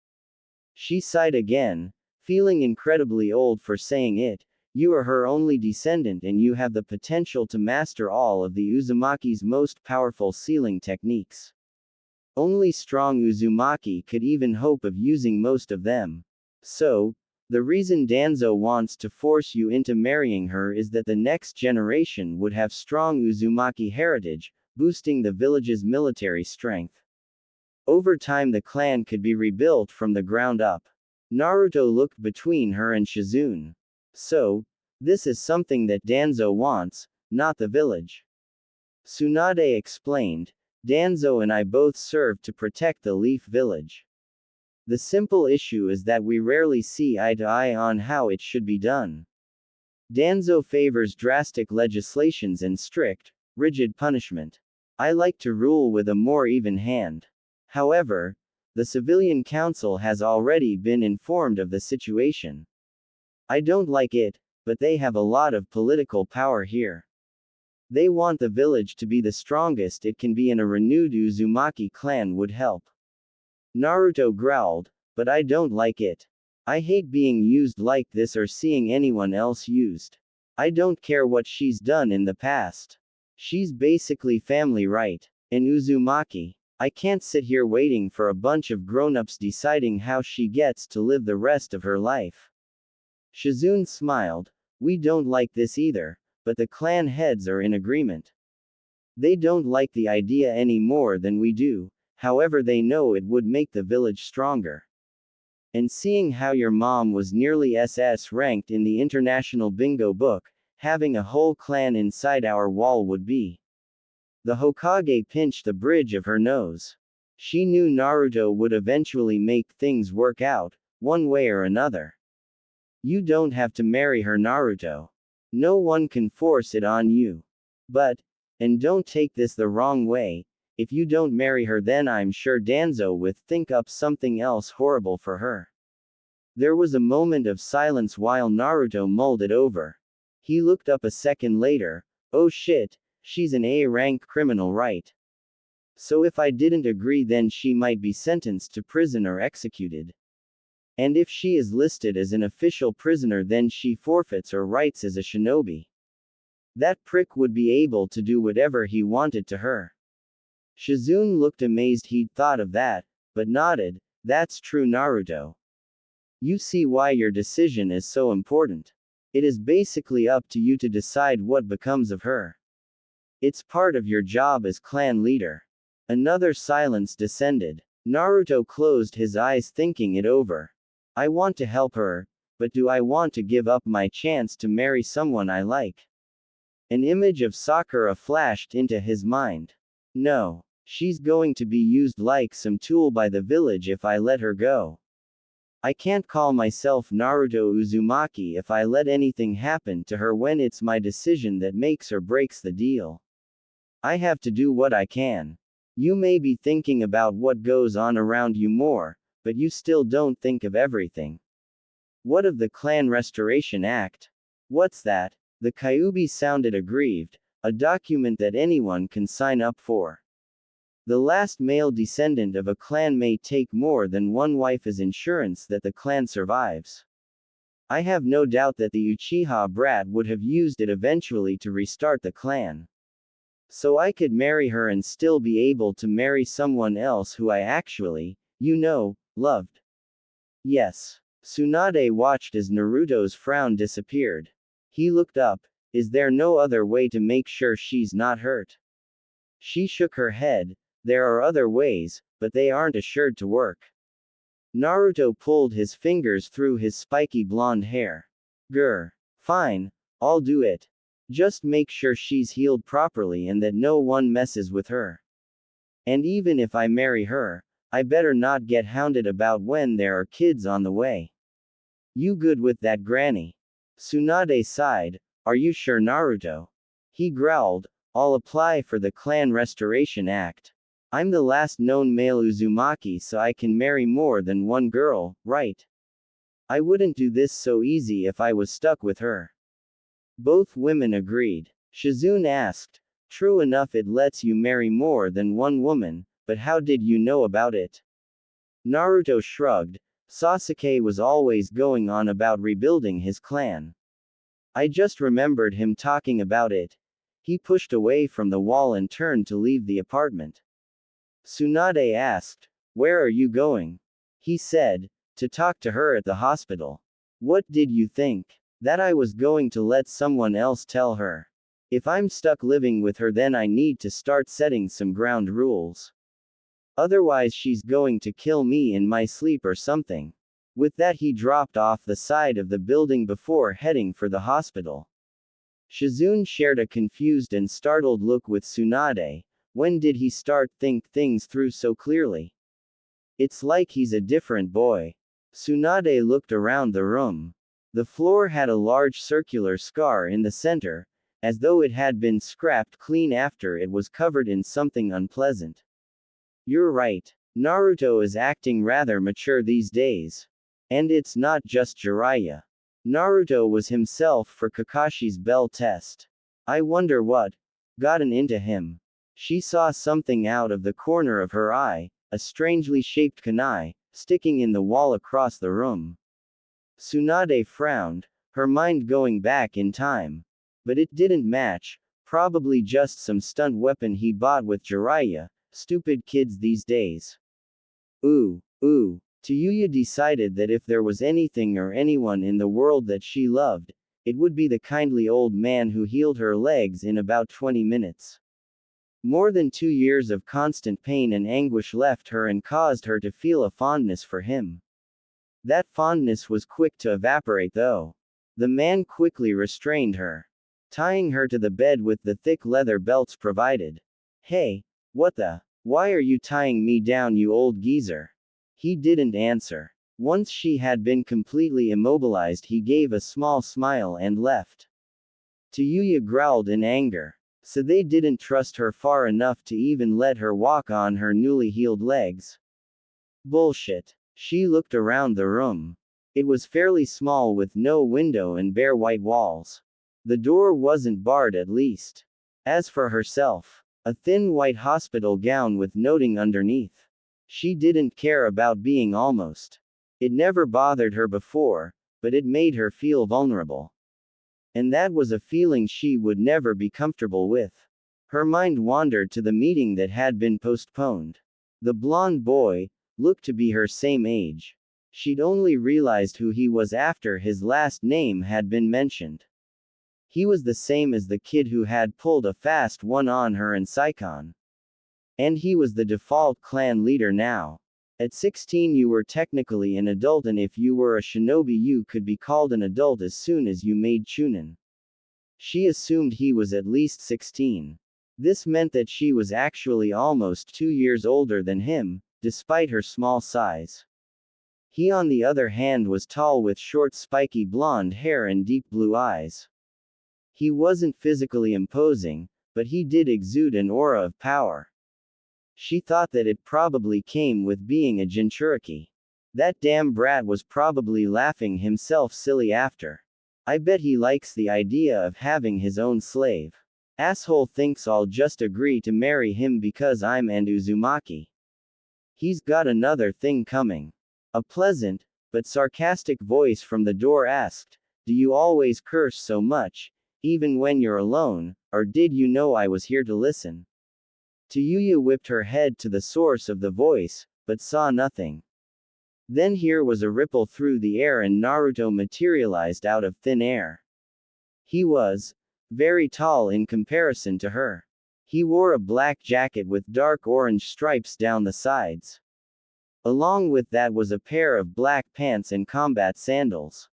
She sighed again, feeling incredibly old for saying it. You are her only descendant and you have the potential to master all of the Uzumaki's most powerful sealing techniques. Only strong Uzumaki could even hope of using most of them. So, the reason Danzo wants to force you into marrying her is that the next generation would have strong Uzumaki heritage, boosting the village's military strength. Over time the clan could be rebuilt from the ground up. Naruto looked between her and Shizune. So, this is something that Danzo wants, not the village. Tsunade explained, Danzo and I both serve to protect the Leaf Village. The simple issue is that we rarely see eye to eye on how it should be done. Danzo favors drastic legislations and strict, rigid punishment. I like to rule with a more even hand. However, the civilian council has already been informed of the situation. I don't like it, but they have a lot of political power here. They want the village to be the strongest it can be and a renewed Uzumaki clan would help. Naruto growled, but I don't like it. I hate being used like this or seeing anyone else used. I don't care what she's done in the past. She's basically family, right? An Uzumaki. I can't sit here waiting for a bunch of grown-ups deciding how she gets to live the rest of her life. Shizune smiled. We don't like this either, but the clan heads are in agreement. They don't like the idea any more than we do, however they know it would make the village stronger. And seeing how your mom was nearly SS ranked in the international bingo book, having a whole clan inside our wall would be. The Hokage pinched the bridge of her nose. She knew Naruto would eventually make things work out, one way or another. You don't have to marry her, Naruto. No one can force it on you. But, and don't take this the wrong way, if you don't marry her then I'm sure Danzo would think up something else horrible for her. There was a moment of silence while Naruto mulled it over. He looked up a second later. Oh shit, she's an A-rank criminal, right? So if I didn't agree then she might be sentenced to prison or executed. And if she is listed as an official prisoner then she forfeits her rights as a shinobi. That prick would be able to do whatever he wanted to her. Shizune looked amazed he'd thought of that, but nodded. That's true, Naruto. You see why your decision is so important. It is basically up to you to decide what becomes of her. It's part of your job as clan leader. Another silence descended. Naruto closed his eyes thinking it over. I want to help her, but do I want to give up my chance to marry someone I like? An image of Sakura flashed into his mind. No. She's going to be used like some tool by the village if I let her go. I can't call myself Naruto Uzumaki if I let anything happen to her when it's my decision that makes or breaks the deal. I have to do what I can. You may be thinking about what goes on around you more, but you still don't think of everything. What of the Clan Restoration Act? What's that? The Kyuubi sounded aggrieved, a document that anyone can sign up for. The last male descendant of a clan may take more than one wife as insurance that the clan survives. I have no doubt that the Uchiha brat would have used it eventually to restart the clan. So I could marry her and still be able to marry someone else who I actually, loved. Yes. Tsunade watched as Naruto's frown disappeared. He looked up. Is there no other way to make sure she's not hurt? She shook her head. There are other ways, but they aren't assured to work. Naruto pulled his fingers through his spiky blonde hair. Grr. Fine, I'll do it. Just make sure she's healed properly and that no one messes with her. And even if I marry her, I better not get hounded about when there are kids on the way. You good with that, granny? Tsunade sighed. Are you sure, Naruto? He growled. I'll apply for the Clan Restoration Act. I'm the last known male Uzumaki, so I can marry more than one girl, right? I wouldn't do this so easy if I was stuck with her. Both women agreed. Shizune asked. True enough, it lets you marry more than one woman, but how did you know about it? Naruto shrugged. Sasuke was always going on about rebuilding his clan. I just remembered him talking about it. He pushed away from the wall and turned to leave the apartment. Tsunade asked, where are you going? He said, to talk to her at the hospital. What did you think? That I was going to let someone else tell her? If I'm stuck living with her, then I need to start setting some ground rules. Otherwise she's going to kill me in my sleep or something. With that he dropped off the side of the building before heading for the hospital. Shizune shared a confused and startled look with Tsunade. When did he start think things through so clearly? It's like he's a different boy. Tsunade looked around the room. The floor had a large circular scar in the center, as though it had been scraped clean after it was covered in something unpleasant. You're right. Naruto is acting rather mature these days. And it's not just Jiraiya. Naruto was himself for Kakashi's bell test. I wonder what gotten into him. She saw something out of the corner of her eye, a strangely shaped kunai, sticking in the wall across the room. Tsunade frowned, her mind going back in time. But it didn't match, probably just some stunt weapon he bought with Jiraiya. Stupid kids these days. Tayuya decided that if there was anything or anyone in the world that she loved, it would be the kindly old man who healed her legs in about 20 minutes. More than 2 years of constant pain and anguish left her and caused her to feel a fondness for him. That fondness was quick to evaporate though. The man quickly restrained her, tying her to the bed with the thick leather belts provided. Hey, what the? Why are you tying me down, you old geezer? He didn't answer. Once she had been completely immobilized, he gave a small smile and left. Tayuya growled in anger. So they didn't trust her far enough to even let her walk on her newly healed legs. Bullshit. She looked around the room. It was fairly small with no window and bare white walls. The door wasn't barred at least. As for herself, a thin white hospital gown with noting underneath. She didn't care about being almost. It never bothered her before, but it made her feel vulnerable. And that was a feeling she would never be comfortable with. Her mind wandered to the meeting that had been postponed. The blonde boy looked to be her same age. She'd only realized who he was after his last name had been mentioned. He was the same as the kid who had pulled a fast one on her and Saikon. And he was the default clan leader now. At 16 you were technically an adult, and if you were a shinobi you could be called an adult as soon as you made chunin. She assumed he was at least 16. This meant that she was actually almost 2 years older than him, despite her small size. He on the other hand was tall with short spiky blonde hair and deep blue eyes. He wasn't physically imposing, but he did exude an aura of power. She thought that it probably came with being a Jinchuriki. That damn brat was probably laughing himself silly after. I bet he likes the idea of having his own slave. Asshole thinks I'll just agree to marry him because I'm an Uzumaki. He's got another thing coming. A pleasant, but sarcastic voice from the door asked, "Do you always curse so much, even when you're alone, or did you know I was here to listen?" Tayuya whipped her head to the source of the voice, but saw nothing. Then here was a ripple through the air and Naruto materialized out of thin air. He was very tall in comparison to her. He wore a black jacket with dark orange stripes down the sides. Along with that was a pair of black pants and combat sandals.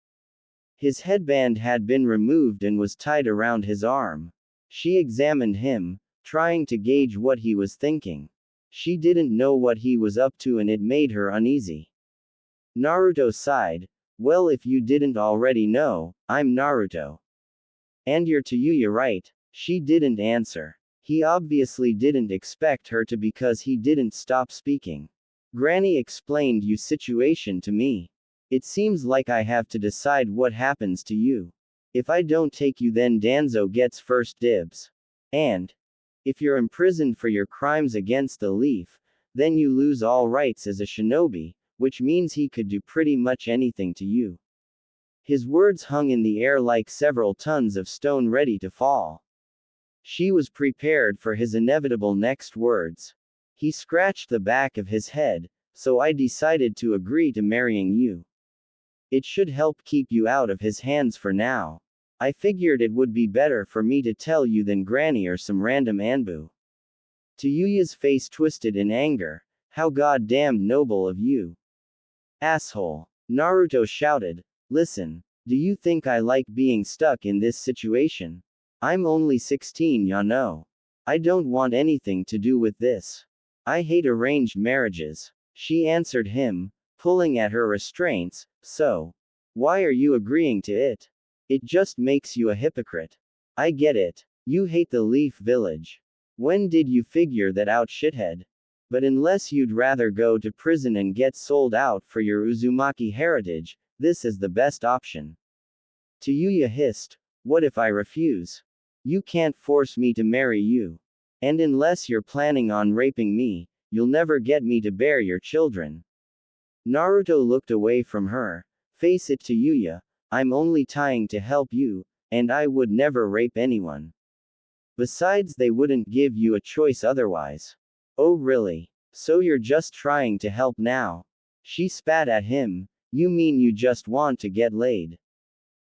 His headband had been removed and was tied around his arm. She examined him, trying to gauge what he was thinking. She didn't know what he was up to and it made her uneasy. Naruto sighed, "Well, if you didn't already know, I'm Naruto." "And you're Tayuya, right?" She didn't answer. He obviously didn't expect her to because he didn't stop speaking. "Granny explained your situation to me. It seems like I have to decide what happens to you. If I don't take you, then Danzo gets first dibs. And if you're imprisoned for your crimes against the Leaf, then you lose all rights as a shinobi, which means he could do pretty much anything to you." His words hung in the air like several tons of stone ready to fall. She was prepared for his inevitable next words. He scratched the back of his head, "So I decided to agree to marrying you. It should help keep you out of his hands for now. I figured it would be better for me to tell you than Granny or some random Anbu." Tayuya's face twisted in anger. "How goddamn noble of you. Asshole." Naruto shouted, "Listen, do you think I like being stuck in this situation? I'm only 16, ya know. I don't want anything to do with this. I hate arranged marriages." She answered him, pulling at her restraints, "So why are you agreeing to it? It just makes you a hypocrite. I get it. You hate the Leaf Village. When did you figure that out, shithead? But unless you'd rather go to prison and get sold out for your Uzumaki heritage, this is the best option." Tayuya hissed, "What if I refuse? You can't force me to marry you. And unless you're planning on raping me, you'll never get me to bear your children." Naruto looked away from her. "Face it, Tayuya, I'm only trying to help you, and I would never rape anyone. Besides, they wouldn't give you a choice otherwise." "Oh really? So you're just trying to help now?" She spat at him, "You mean you just want to get laid?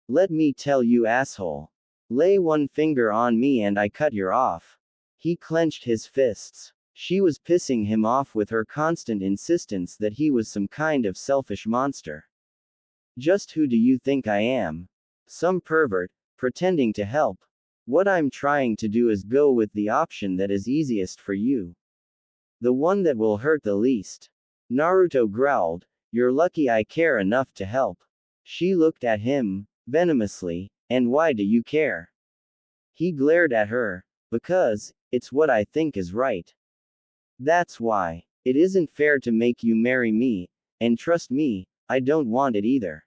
Let me tell you, asshole. Lay one finger on me and I cut your off." He clenched his fists. She was pissing him off with her constant insistence that he was some kind of selfish monster. "Just who do you think I am? Some pervert, pretending to help? What I'm trying to do is go with the option that is easiest for you. The one that will hurt the least." Naruto growled, "You're lucky I care enough to help." She looked at him, venomously, "And why do you care?" He glared at her, "Because it's what I think is right. That's why. It isn't fair to make you marry me, and trust me, I don't want it either.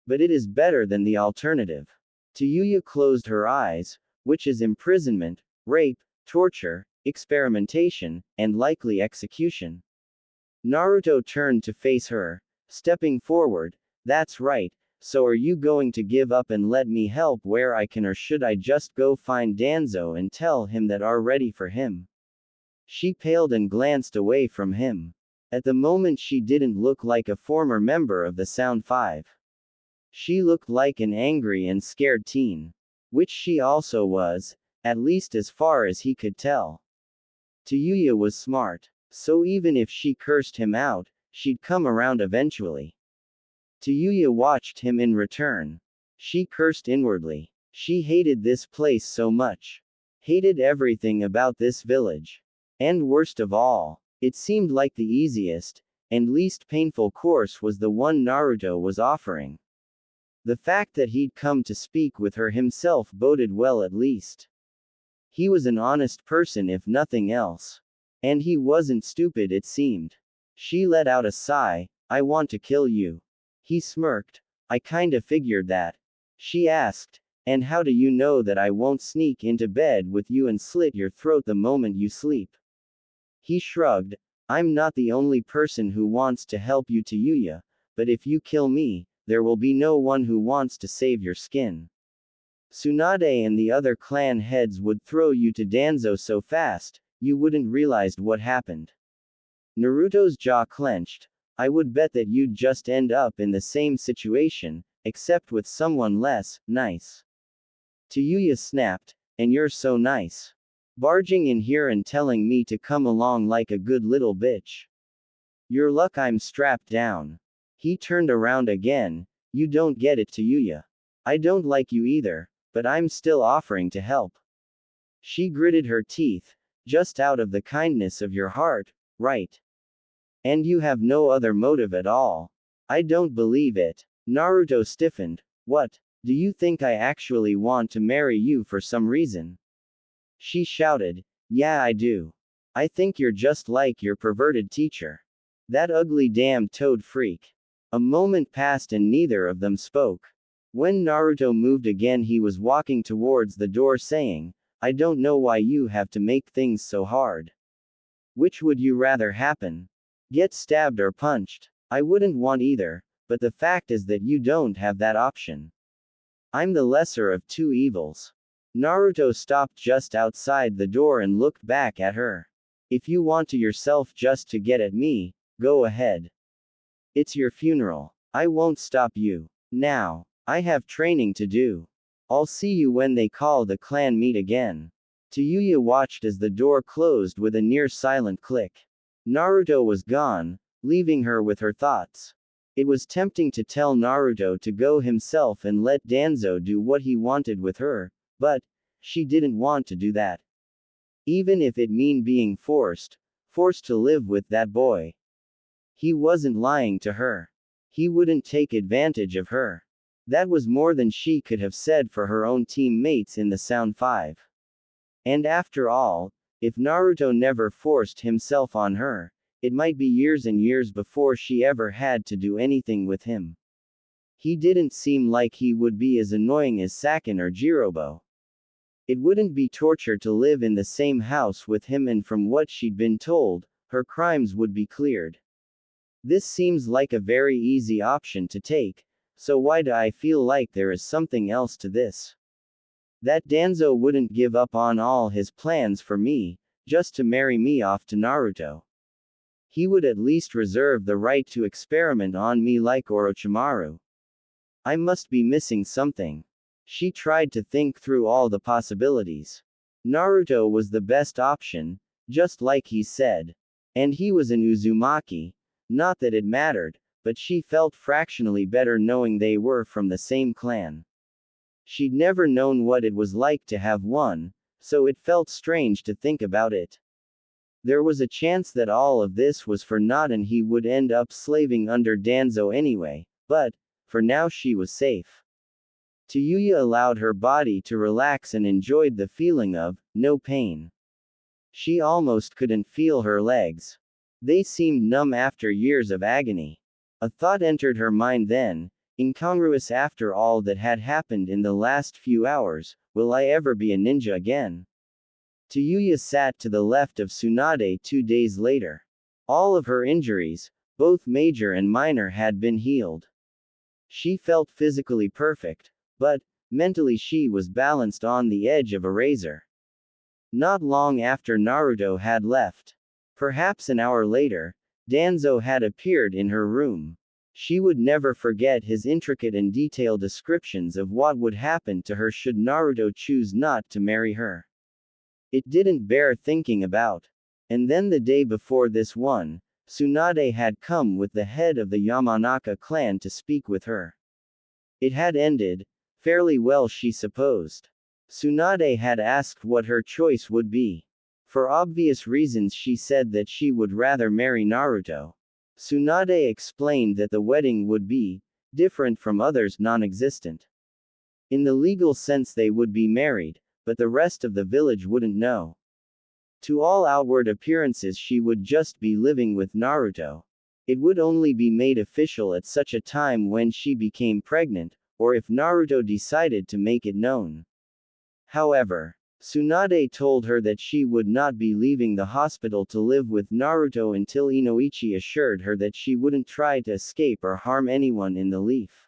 But it is better than the alternative." Tayuya closed her eyes, which is imprisonment, rape, torture, experimentation, and likely execution. Naruto turned to face her, stepping forward. "That's right, so are you going to give up and let me help where I can, or should I just go find Danzo and tell him that are ready for him?" She paled and glanced away from him. At the moment she didn't look like a former member of the Sound Five. She looked like an angry and scared teen. Which she also was, at least as far as he could tell. Tayuya was smart. So even if she cursed him out, she'd come around eventually. Tayuya watched him in return. She cursed inwardly. She hated this place so much. Hated everything about this village. And worst of all, it seemed like the easiest, and least painful course was the one Naruto was offering. The fact that he'd come to speak with her himself boded well at least. He was an honest person if nothing else. And he wasn't stupid, it seemed. She let out a sigh. I want to kill you. He smirked. I kinda figured that. She asked, and how do you know that I won't sneak into bed with you and slit your throat the moment you sleep? He shrugged. I'm not the only person who wants to help you, Tayuya, but if you kill me, there will be no one who wants to save your skin. Tsunade and the other clan heads would throw you to Danzo so fast, you wouldn't realize what happened. Naruto's jaw clenched. I would bet that you'd just end up in the same situation, except with someone less nice. Tayuya snapped, and you're so nice. Barging in here and telling me to come along like a good little bitch. Your luck I'm strapped down. He turned around again. You don't get it, Tayuya. I don't like you either, but I'm still offering to help. She gritted her teeth. Just out of the kindness of your heart, right? And you have no other motive at all. I don't believe it. Naruto stiffened. What? Do you think I actually want to marry you for some reason? She shouted. Yeah, I do. I think you're just like your perverted teacher. That ugly damn toad freak. A moment passed and neither of them spoke. When Naruto moved again, he was walking towards the door saying, I don't know why you have to make things so hard. Which would you rather happen? Get stabbed or punched? I wouldn't want either, but the fact is that you don't have that option. I'm the lesser of two evils. Naruto stopped just outside the door and looked back at her. If you want to yourself just to get at me, go ahead. It's your funeral. I won't stop you. Now, I have training to do. I'll see you when they call the clan meet again. Tayuya watched as the door closed with a near-silent click. Naruto was gone, leaving her with her thoughts. It was tempting to tell Naruto to go himself and let Danzo do what he wanted with her, but she didn't want to do that. Even if it meant being forced to live with that boy. He wasn't lying to her. He wouldn't take advantage of her. That was more than she could have said for her own teammates in the Sound 5. And after all, if Naruto never forced himself on her, it might be years and years before she ever had to do anything with him. He didn't seem like he would be as annoying as Sakin or Jirobo. It wouldn't be torture to live in the same house with him, and from what she'd been told, her crimes would be cleared. This seems like a very easy option to take, so why do I feel like there is something else to this? That Danzo wouldn't give up on all his plans for me, just to marry me off to Naruto. He would at least reserve the right to experiment on me like Orochimaru. I must be missing something. She tried to think through all the possibilities. Naruto was the best option, just like he said. And he was an Uzumaki. Not that it mattered, but she felt fractionally better knowing they were from the same clan. She'd never known what it was like to have one, so it felt strange to think about it. There was a chance that all of this was for naught and he would end up slaving under Danzo anyway, but, for now she was safe. Tayuya allowed her body to relax and enjoyed the feeling of no pain. She almost couldn't feel her legs. They seemed numb after years of agony. A thought entered her mind then, incongruous after all that had happened in the last few hours, will I ever be a ninja again? Tayuya sat to the left of Tsunade 2 days later. All of her injuries, both major and minor, had been healed. She felt physically perfect, but mentally she was balanced on the edge of a razor. Not long after Naruto had left, perhaps an hour later, Danzo had appeared in her room. She would never forget his intricate and detailed descriptions of what would happen to her should Naruto choose not to marry her. It didn't bear thinking about. And then the day before this one, Tsunade had come with the head of the Yamanaka clan to speak with her. It had ended fairly well, she supposed. Tsunade had asked what her choice would be. For obvious reasons she said that she would rather marry Naruto. Tsunade explained that the wedding would be different from others, non-existent. In the legal sense they would be married, but the rest of the village wouldn't know. To all outward appearances she would just be living with Naruto. It would only be made official at such a time when she became pregnant, or if Naruto decided to make it known. However, Tsunade told her that she would not be leaving the hospital to live with Naruto until Inoichi assured her that she wouldn't try to escape or harm anyone in the leaf.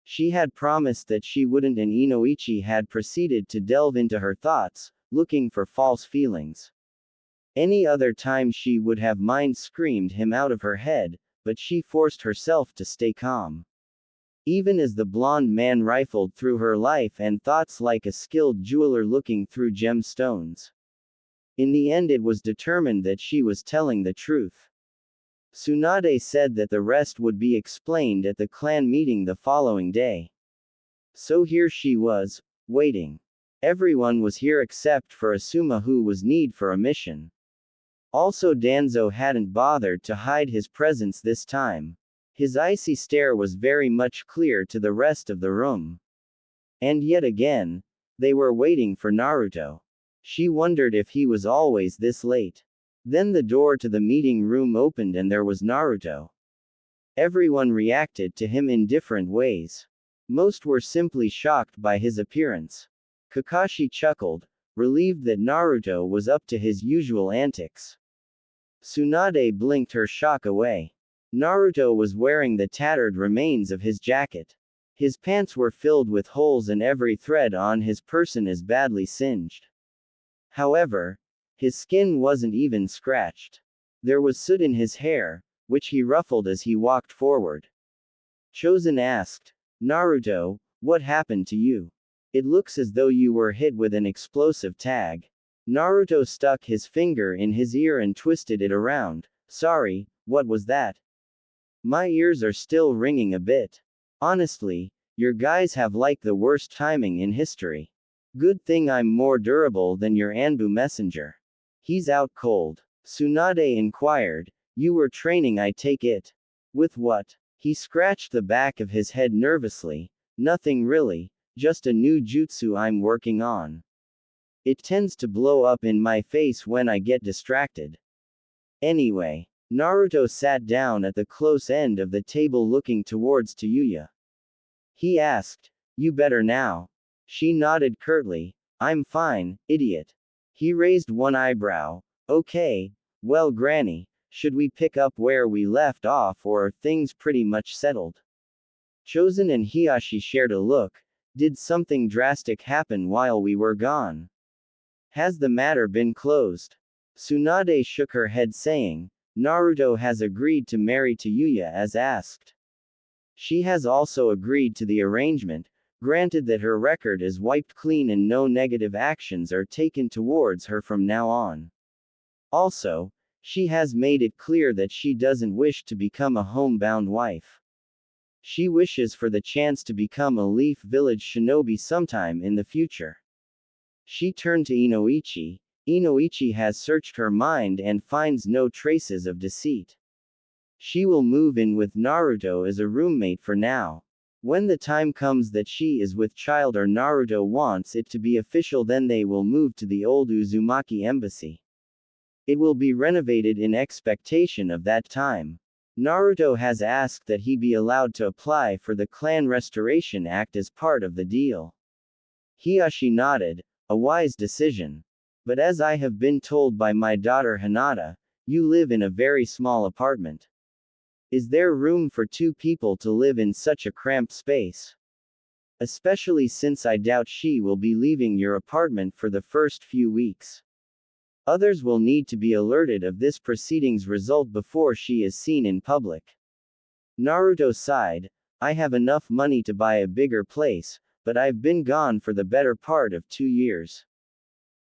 She had promised that she wouldn't, and Inoichi had proceeded to delve into her thoughts, looking for false feelings. Any other time she would have screamed him out of her head, but she forced herself to stay calm. Even as the blonde man rifled through her life and thoughts like a skilled jeweler looking through gemstones. In the end it was determined that she was telling the truth. Tsunade said that the rest would be explained at the clan meeting the following day. So here she was, waiting. Everyone was here except for Asuma, who was needed for a mission. Also Danzo hadn't bothered to hide his presence this time. His icy stare was very much clear to the rest of the room. And yet again, they were waiting for Naruto. She wondered if he was always this late. Then the door to the meeting room opened and there was Naruto. Everyone reacted to him in different ways. Most were simply shocked by his appearance. Kakashi chuckled, relieved that Naruto was up to his usual antics. Tsunade blinked her shock away. Naruto was wearing the tattered remains of his jacket. His pants were filled with holes and every thread on his person is badly singed. However, his skin wasn't even scratched. There was soot in his hair, which he ruffled as he walked forward. Chosen asked, "Naruto, what happened to you? It looks as though you were hit with an explosive tag." Naruto stuck his finger in his ear and twisted it around. "Sorry, what was that? My ears are still ringing a bit. Honestly, your guys have like the worst timing in history. Good thing I'm more durable than your Anbu messenger. He's out cold." Tsunade inquired, "You were training, I take it. With what?" He scratched the back of his head nervously. "Nothing really, just a new jutsu I'm working on. It tends to blow up in my face when I get distracted. Anyway." Naruto sat down at the close end of the table looking towards Tayuya. He asked, "You better now?" She nodded curtly. "I'm fine, idiot." He raised one eyebrow. "Okay, well Granny, should we pick up where we left off or are things pretty much settled?" Chosen and Hiyashi shared a look. "Did something drastic happen while we were gone? Has the matter been closed?" Tsunade shook her head saying, "Naruto has agreed to marry Tayuya as asked. She has also agreed to the arrangement, granted that her record is wiped clean and no negative actions are taken towards her from now on. Also, she has made it clear that she doesn't wish to become a homebound wife. She wishes for the chance to become a Leaf Village shinobi sometime in the future." She turned to Inoichi. Inoichi has searched her mind and finds no traces of deceit. She will move in with Naruto as a roommate for now. When the time comes that she is with child or Naruto wants it to be official, then they will move to the old Uzumaki embassy. It will be renovated in expectation of that time. Naruto has asked that he be allowed to apply for the Clan Restoration Act as part of the deal. Hiyashi nodded, "A wise decision. But as I have been told by my daughter Hinata, you live in a very small apartment. Is there room for 2 people to live in such a cramped space? Especially since I doubt she will be leaving your apartment for the first few weeks. Others will need to be alerted of this proceeding's result before she is seen in public." Naruto sighed, "I have enough money to buy a bigger place, but I've been gone for the better part of 2 years.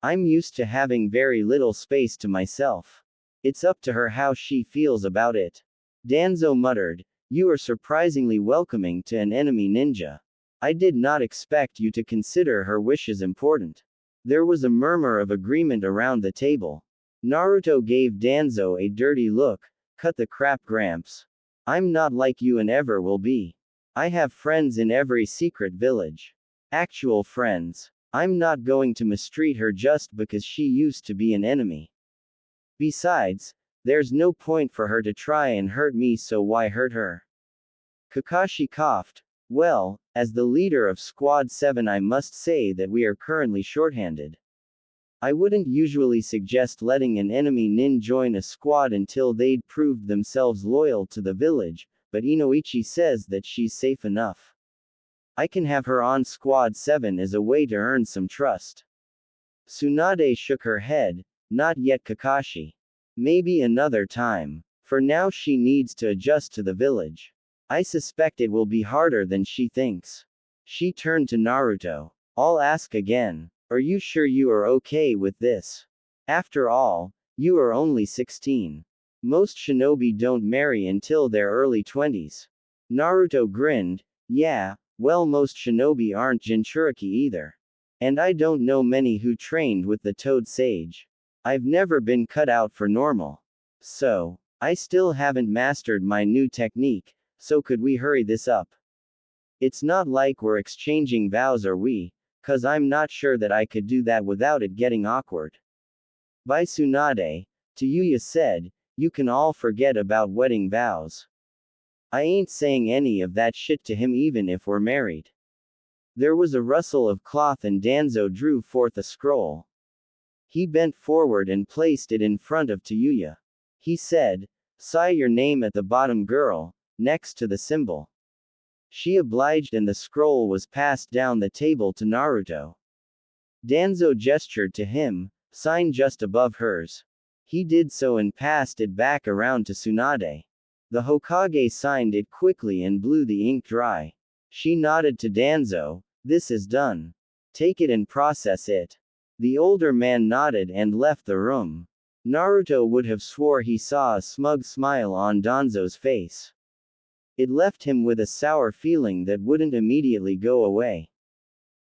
I'm used to having very little space to myself. It's up to her how she feels about it." Danzo muttered, "You are surprisingly welcoming to an enemy ninja. I did not expect you to consider her wishes important." There was a murmur of agreement around the table. Naruto gave Danzo a dirty look. "Cut the crap, Gramps. I'm not like you and ever will be. I have friends in every secret village. Actual friends. I'm not going to mistreat her just because she used to be an enemy. Besides, there's no point for her to try and hurt me, so why hurt her? Kakashi coughed. Well, as the leader of Squad 7, I must say that we are currently shorthanded. I wouldn't usually suggest letting an enemy nin join a squad until they'd proved themselves loyal to the village, but Inoichi says that she's safe enough. I can have her on Squad 7 as a way to earn some trust. Tsunade shook her head. Not yet, Kakashi. Maybe another time. For now she needs to adjust to the village. I suspect it will be harder than she thinks. She turned to Naruto. I'll ask again. Are you sure you are okay with this? After all, you are only 16. Most shinobi don't marry until their early 20s. Naruto grinned. Yeah, well, most shinobi aren't Jinchuriki either. And I don't know many who trained with the Toad Sage. I've never been cut out for normal. So, I still haven't mastered my new technique, so could we hurry this up? It's not like we're exchanging vows, are we? 'Cause I'm not sure that I could do that without it getting awkward. By Tsunade, Tayuya said, you can all forget about wedding vows. I ain't saying any of that shit to him even if we're married. There was a rustle of cloth and Danzo drew forth a scroll. He bent forward and placed it in front of Tayuya. He said, sign your name at the bottom, girl, next to the symbol. She obliged and the scroll was passed down the table to Naruto. Danzo gestured to him, sign just above hers. He did so and passed it back around to Tsunade. The Hokage signed it quickly and blew the ink dry. She nodded to Danzo, this is done. Take it and process it. The older man nodded and left the room. Naruto would have swore he saw a smug smile on Danzo's face. It left him with a sour feeling that wouldn't immediately go away.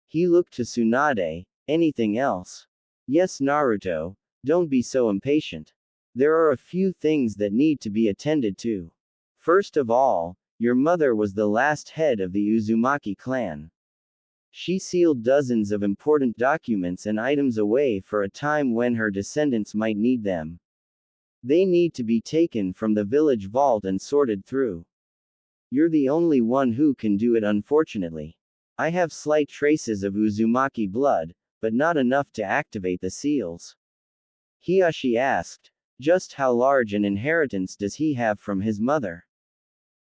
He looked to Tsunade, anything else? Yes, Naruto, don't be so impatient. There are a few things that need to be attended to. First of all, your mother was the last head of the Uzumaki clan. She sealed dozens of important documents and items away for a time when her descendants might need them. They need to be taken from the village vault and sorted through. You're the only one who can do it, unfortunately. I have slight traces of Uzumaki blood, but not enough to activate the seals. Hiyashi asked, just how large an inheritance does he have from his mother?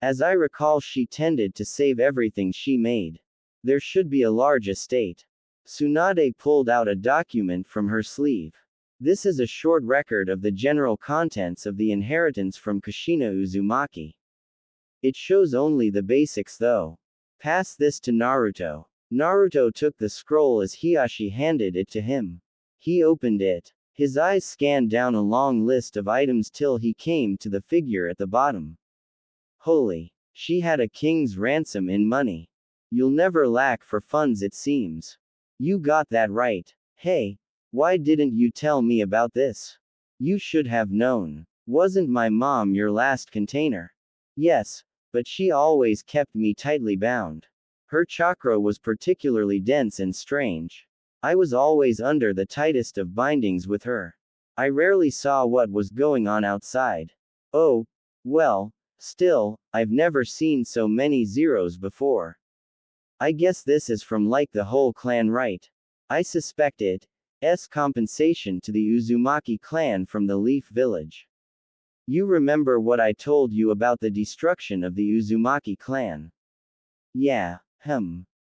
As I recall, she tended to save everything she made. There should be a large estate. Tsunade pulled out a document from her sleeve. This is a short record of the general contents of the inheritance from Kushina Uzumaki. It shows only the basics though. Pass this to Naruto. Naruto took the scroll as Hiyashi handed it to him. He opened it. His eyes scanned down a long list of items till he came to the figure at the bottom. Holy! She had a king's ransom in money. You'll never lack for funds, it seems. You got that right. Hey, why didn't you tell me about this? You should have known. Wasn't my mom your last container? Yes, but she always kept me tightly bound. Her chakra was particularly dense and strange. I was always under the tightest of bindings with her. I rarely saw what was going on outside. Oh, well, still, I've never seen so many zeros before. I guess this is from like the whole clan, right? I suspect it's compensation to the Uzumaki clan from the Leaf Village. You remember what I told you about the destruction of the Uzumaki clan? Yeah,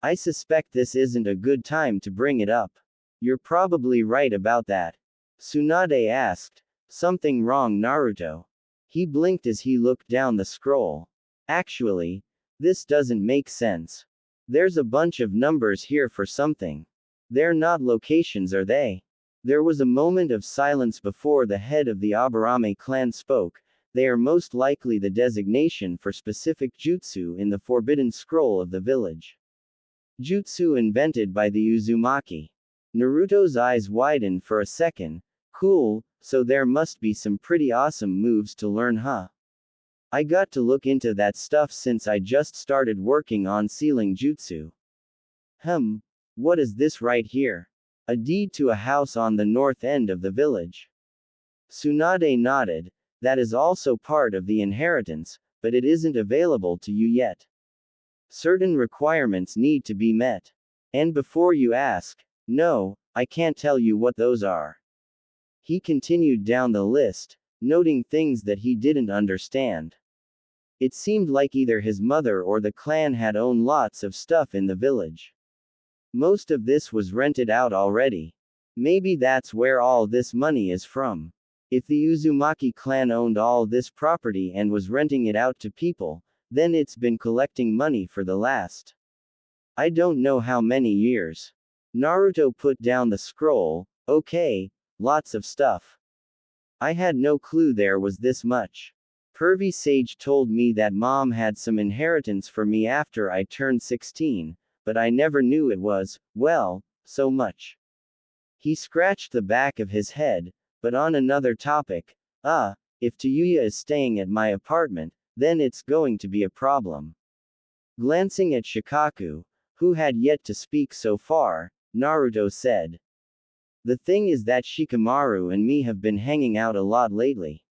I suspect this isn't a good time to bring it up. You're probably right about that. Tsunade asked, something wrong, Naruto? He blinked as he looked down the scroll. Actually, this doesn't make sense. There's a bunch of numbers here for something. They're not locations, are they? There was a moment of silence before the head of the Aburame clan spoke. They are most likely the designation for specific jutsu in the forbidden scroll of the village. Jutsu invented by the Uzumaki. Naruto's eyes widened for a second. Cool, so there must be some pretty awesome moves to learn, huh? I got to look into that stuff since I just started working on sealing jutsu. What is this right here? A deed to a house on the north end of the village. Tsunade nodded. That is also part of the inheritance, but it isn't available to you yet. Certain requirements need to be met. And before you ask, no, I can't tell you what those are. He continued down the list, noting things that he didn't understand. It seemed like either his mother or the clan had owned lots of stuff in the village. Most of this was rented out already. Maybe that's where all this money is from. If the Uzumaki clan owned all this property and was renting it out to people, then it's been collecting money for the last, I don't know how many years. Naruto put down the scroll. Okay, lots of stuff. I had no clue there was this much. Pervy Sage told me that mom had some inheritance for me after I turned 16, but I never knew it was, well, so much. He scratched the back of his head, but on another topic, if Tayuya is staying at my apartment, then it's going to be a problem. Glancing at Shikaku, who had yet to speak so far, Naruto said. The thing is that Shikamaru and me have been hanging out a lot lately.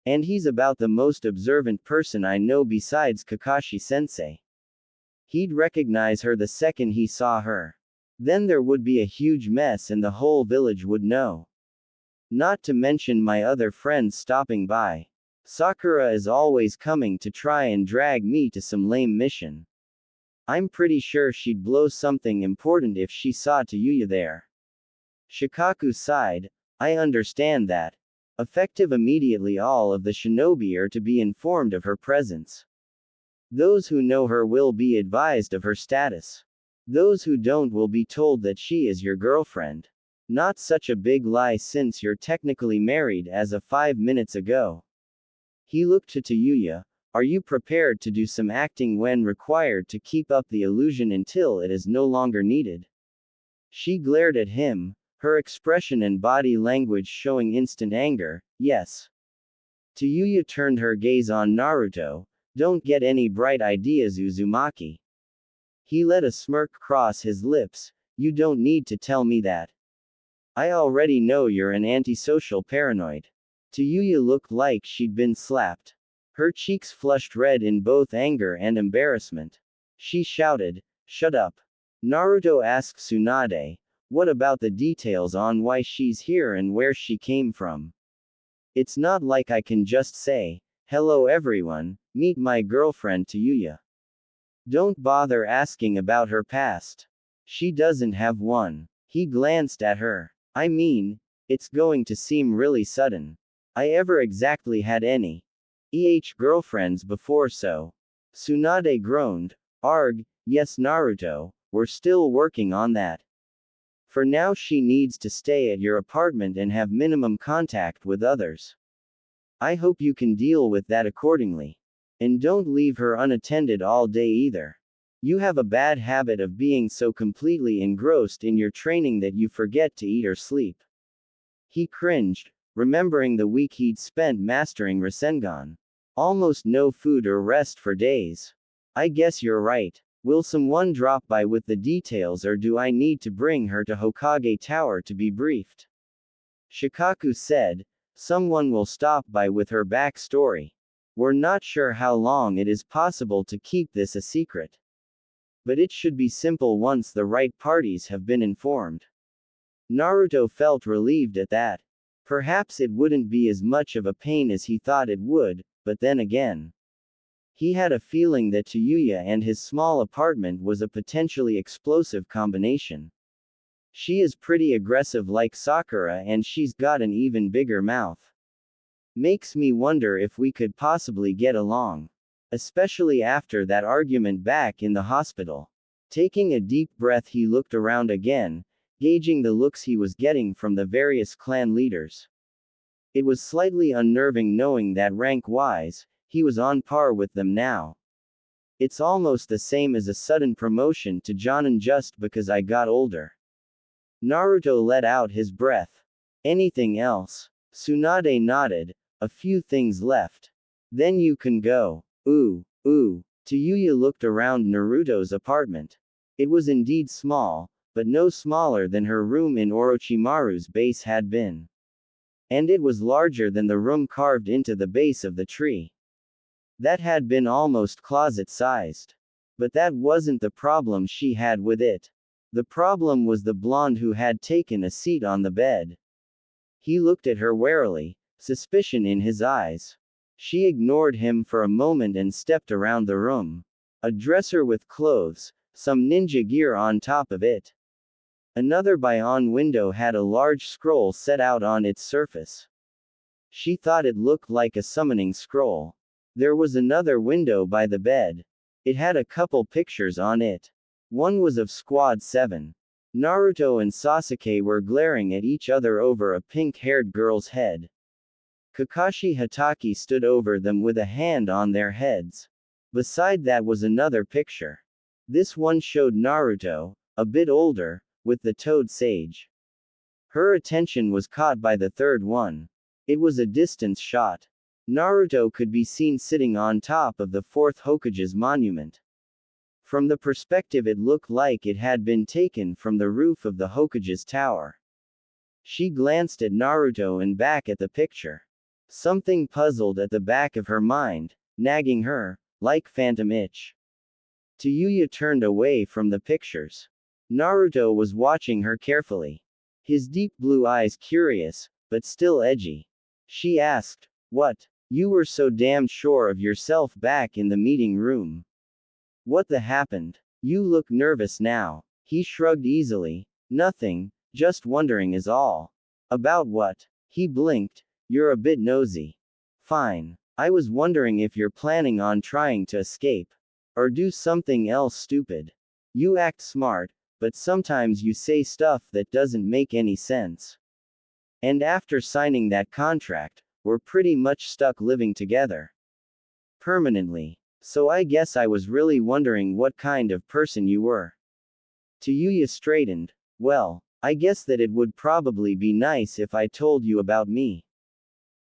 And he's about the most observant person I know besides Kakashi-sensei. He'd recognize her the second he saw her. Then there would be a huge mess and the whole village would know. Not to mention my other friends stopping by. Sakura is always coming to try and drag me to some lame mission. I'm pretty sure she'd blow something important if she saw Tayuya there. Shikaku sighed. I understand that. Effective immediately all of the shinobi are to be informed of her presence. Those who know her will be advised of her status. Those who don't will be told that she is your girlfriend. Not such a big lie since you're technically married as of 5 minutes ago. He looked to Tayuya. Are you prepared to do some acting when required to keep up the illusion until it is no longer needed? She glared at him, her expression and body language showing instant anger. Yes. Tayuya turned her gaze on Naruto. Don't get any bright ideas, Uzumaki. He let a smirk cross his lips. You don't need to tell me that. I already know you're an antisocial paranoid. Tayuya looked like she'd been slapped. Her cheeks flushed red in both anger and embarrassment. She shouted, Shut up. Naruto asked Tsunade, what about the details on why she's here and where she came from? It's not like I can just say, hello everyone, meet my girlfriend Tayuya. Don't bother asking about her past. She doesn't have one. He glanced at her. I mean, it's going to seem really sudden. I ever exactly had any girlfriends before so. Tsunade groaned. Arg, yes Naruto, we're still working on that. For now she needs to stay at your apartment and have minimum contact with others. I hope you can deal with that accordingly. And don't leave her unattended all day either. You have a bad habit of being so completely engrossed in your training that you forget to eat or sleep. He cringed, remembering the week he'd spent mastering Rasengan. Almost no food or rest for days. I guess you're right. Will someone drop by with the details or do I need to bring her to Hokage Tower to be briefed? Shikaku said, someone will stop by with her backstory. We're not sure how long it is possible to keep this a secret. But it should be simple once the right parties have been informed. Naruto felt relieved at that. Perhaps it wouldn't be as much of a pain as he thought it would, but then again. He had a feeling that Tayuya and his small apartment was a potentially explosive combination. She is pretty aggressive like Sakura and she's got an even bigger mouth. Makes me wonder if we could possibly get along. Especially after that argument back in the hospital. Taking a deep breath he looked around again, gauging the looks he was getting from the various clan leaders. It was slightly unnerving knowing that rank-wise, he was on par with them now. It's almost the same as a sudden promotion to Jonin just because I got older. Naruto let out his breath. Anything else? Tsunade nodded. A few things left. Then you can go. Ooh. Tayuya looked around Naruto's apartment. It was indeed small, but no smaller than her room in Orochimaru's base had been. And it was larger than the room carved into the base of the tree. That had been almost closet-sized. But that wasn't the problem she had with it. The problem was the blonde who had taken a seat on the bed. He looked at her warily, suspicion in his eyes. She ignored him for a moment and stepped around the room. A dresser with clothes, some ninja gear on top of it. Another Bion window had a large scroll set out on its surface. She thought it looked like a summoning scroll. There was another window by the bed. It had a couple pictures on it. One was of Squad 7. Naruto and Sasuke were glaring at each other over a pink-haired girl's head. Kakashi Hatake stood over them with a hand on their heads. Beside that was another picture. This one showed Naruto, a bit older, with the Toad Sage. Her attention was caught by the third one. It was a distance shot. Naruto could be seen sitting on top of the fourth Hokage's monument. From the perspective it looked like it had been taken from the roof of the Hokage's tower. She glanced at Naruto and back at the picture. Something puzzled at the back of her mind, nagging her, like phantom itch. Tayuya turned away from the pictures. Naruto was watching her carefully. His deep blue eyes curious, but still edgy. She asked, "What? You were so damn sure of yourself back in the meeting room. What the happened? You look nervous now." He shrugged easily. "Nothing, just wondering is all." "About what?" He blinked. "You're a bit nosy." "Fine. I was wondering if you're planning on trying to escape. Or do something else stupid. You act smart, but sometimes you say stuff that doesn't make any sense. And after signing that contract, we're pretty much stuck living together. Permanently. So I guess I was really wondering what kind of person you were." Tayuya straightened. "Well, I guess that it would probably be nice if I told you about me.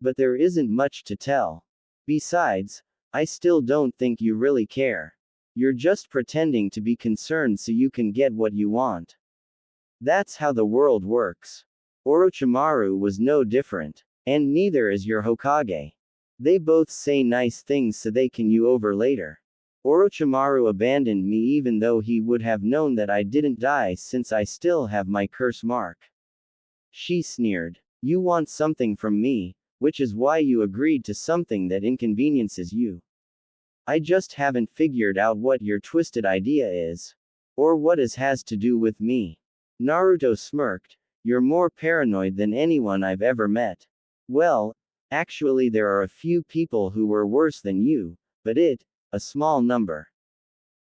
But there isn't much to tell. Besides, I still don't think you really care. You're just pretending to be concerned so you can get what you want. That's how the world works. Orochimaru was no different. And neither is your Hokage. They both say nice things so they can you over later. Orochimaru abandoned me even though he would have known that I didn't die since I still have my curse mark." She sneered. "You want something from me, which is why you agreed to something that inconveniences you. I just haven't figured out what your twisted idea is. Or what it has to do with me." Naruto smirked. "You're more paranoid than anyone I've ever met." "Well, actually there are a few people who were worse than you, but a small number."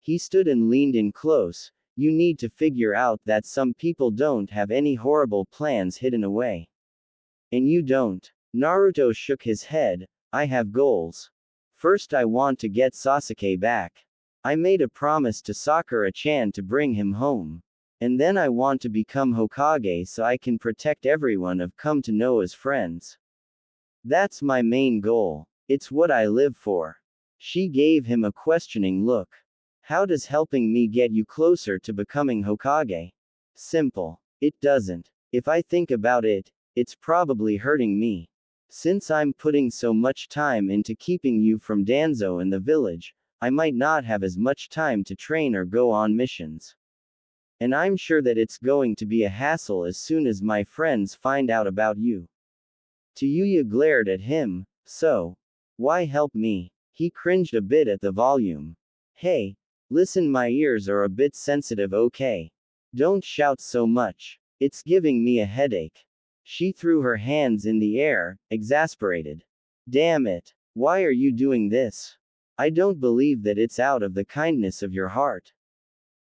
He stood and leaned in close. "You need to figure out that some people don't have any horrible plans hidden away. And you don't." Naruto shook his head. "I have goals. First I want to get Sasuke back. I made a promise to Sakura-chan to bring him home. And then I want to become Hokage so I can protect everyone I've come to know as friends. That's my main goal. It's what I live for." She gave him a questioning look. "How does helping me get you closer to becoming Hokage?" "Simple. It doesn't. If I think about it, it's probably hurting me. Since I'm putting so much time into keeping you from Danzo and the village, I might not have as much time to train or go on missions. And I'm sure that it's going to be a hassle as soon as my friends find out about you." Tayuya glared at him. "So, why help me?" He cringed a bit at the volume. "Hey, listen, my ears are a bit sensitive, okay? Don't shout so much. It's giving me a headache." She threw her hands in the air, exasperated. "Damn it. Why are you doing this? I don't believe that it's out of the kindness of your heart.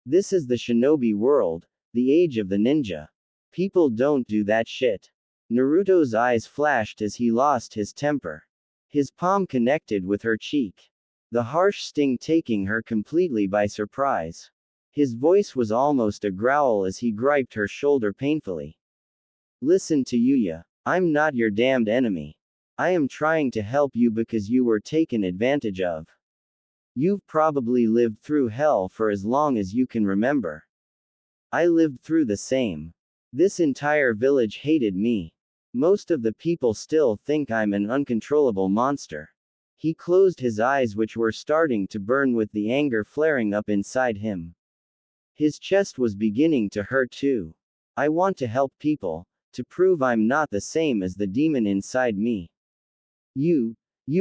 This is the shinobi world, the age of the ninja. People don't do that shit." Naruto's eyes flashed as he lost his temper. His palm connected with her cheek. The harsh sting taking her completely by surprise. His voice was almost a growl as he griped her shoulder painfully. "Listen to Tayuya. I'm not your damned enemy. I am trying to help you because you were taken advantage of. You've probably lived through hell for as long as you can remember. I lived through the same. This entire village hated me. Most of the people still think I'm an uncontrollable monster. He closed his eyes, which were starting to burn with the anger flaring up inside him. His chest was beginning to hurt too. I want to help people, to prove I'm not the same as the demon inside me. You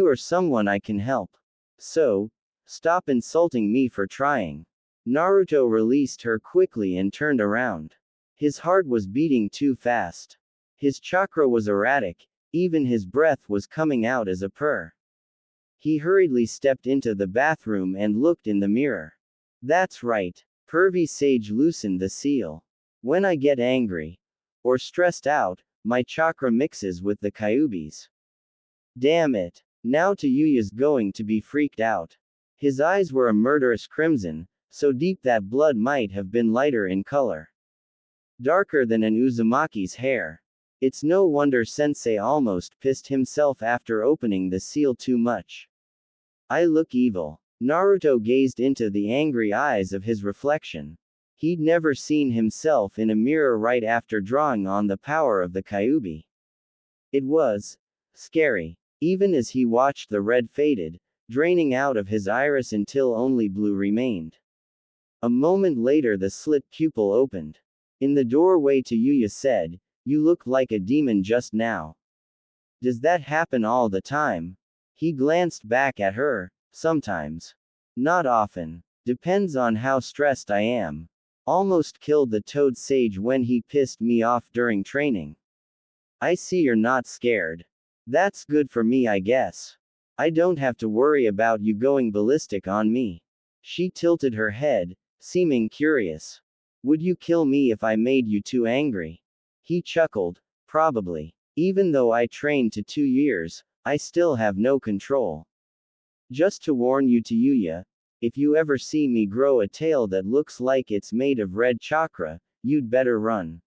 are someone I can help. So, stop insulting me for trying. Naruto released her quickly and turned around. His heart was beating too fast. His chakra was erratic, even his breath was coming out as a purr. He hurriedly stepped into the bathroom and looked in the mirror. That's right. Pervy Sage loosened the seal. When I get angry or stressed out, my chakra mixes with the Kyuubi's. Damn it. Now Tayuya's going to be freaked out. His eyes were a murderous crimson, so deep that blood might have been lighter in color. Darker than an Uzumaki's hair. It's no wonder Sensei almost pissed himself after opening the seal too much. I look evil. Naruto gazed into the angry eyes of his reflection. He'd never seen himself in a mirror right after drawing on the power of the Kyuubi. It was scary. Even as he watched the red faded, draining out of his iris until only blue remained. A moment later the slit pupil opened. In the doorway Tayuya said, "You look like a demon just now. Does that happen all the time?" He glanced back at her. Sometimes. Not often. Depends on how stressed I am. Almost killed the Toad Sage when he pissed me off during training. I see you're not scared. That's good for me, I guess. I don't have to worry about you going ballistic on me. She tilted her head, seeming curious. Would you kill me if I made you too angry? He chuckled. Probably. Even though I trained to 2 years, I still have no control. Just to warn you, Tayuya, if you ever see me grow a tail that looks like it's made of red chakra, you'd better run.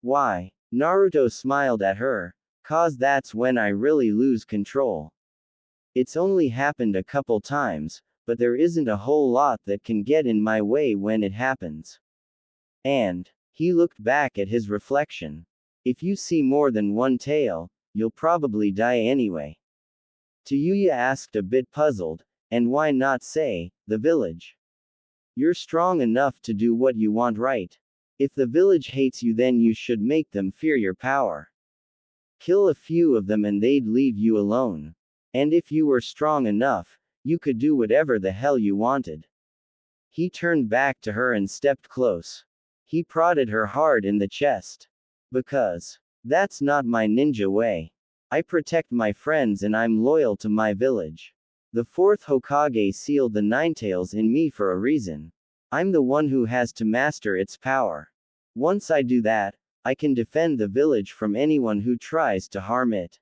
Why? Naruto smiled at her. 'Cause that's when I really lose control. It's only happened a couple times, but there isn't a whole lot that can get in my way when it happens. And, he looked back at his reflection. If you see more than one tail, you'll probably die anyway. Tayuya asked, a bit puzzled, and why not say, the village? You're strong enough to do what you want, right? If the village hates you, then you should make them fear your power. Kill a few of them and they'd leave you alone. And if you were strong enough, you could do whatever the hell you wanted. He turned back to her and stepped close. He prodded her hard in the chest. Because that's not my ninja way. I protect my friends and I'm loyal to my village. The 4th Hokage sealed the Ninetales in me for a reason. I'm the one who has to master its power. Once I do that, I can defend the village from anyone who tries to harm it.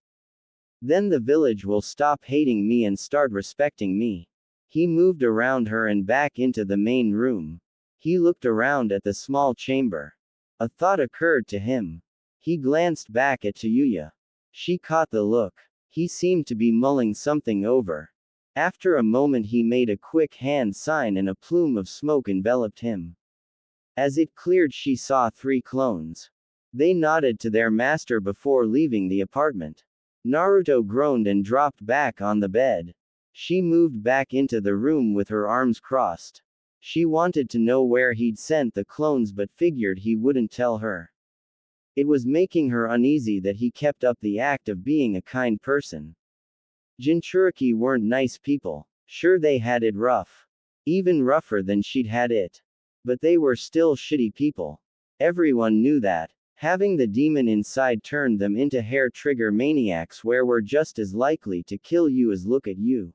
Then the village will stop hating me and start respecting me. He moved around her and back into the main room. He looked around at the small chamber. A thought occurred to him. He glanced back at Tayuya. She caught the look. He seemed to be mulling something over. After a moment he made a quick hand sign and a plume of smoke enveloped him. As it cleared, she saw 3 clones. They nodded to their master before leaving the apartment. Naruto groaned and dropped back on the bed. She moved back into the room with her arms crossed. She wanted to know where he'd sent the clones but figured he wouldn't tell her. It was making her uneasy that he kept up the act of being a kind person. Jinchuriki weren't nice people. Sure, they had it rough. Even rougher than she'd had it. But they were still shitty people. Everyone knew that. Having the demon inside turned them into hair-trigger maniacs where were just as likely to kill you as look at you.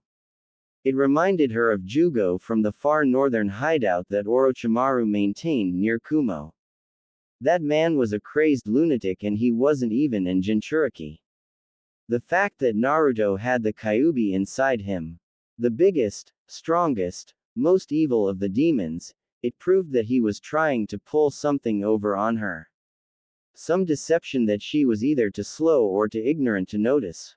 It reminded her of Jugo from the far northern hideout that Orochimaru maintained near Kumo. That man was a crazed lunatic and he wasn't even in Jinchuriki. The fact that Naruto had the Kyuubi inside him, the biggest, strongest, most evil of the demons, it proved that he was trying to pull something over on her. Some deception that she was either too slow or too ignorant to notice.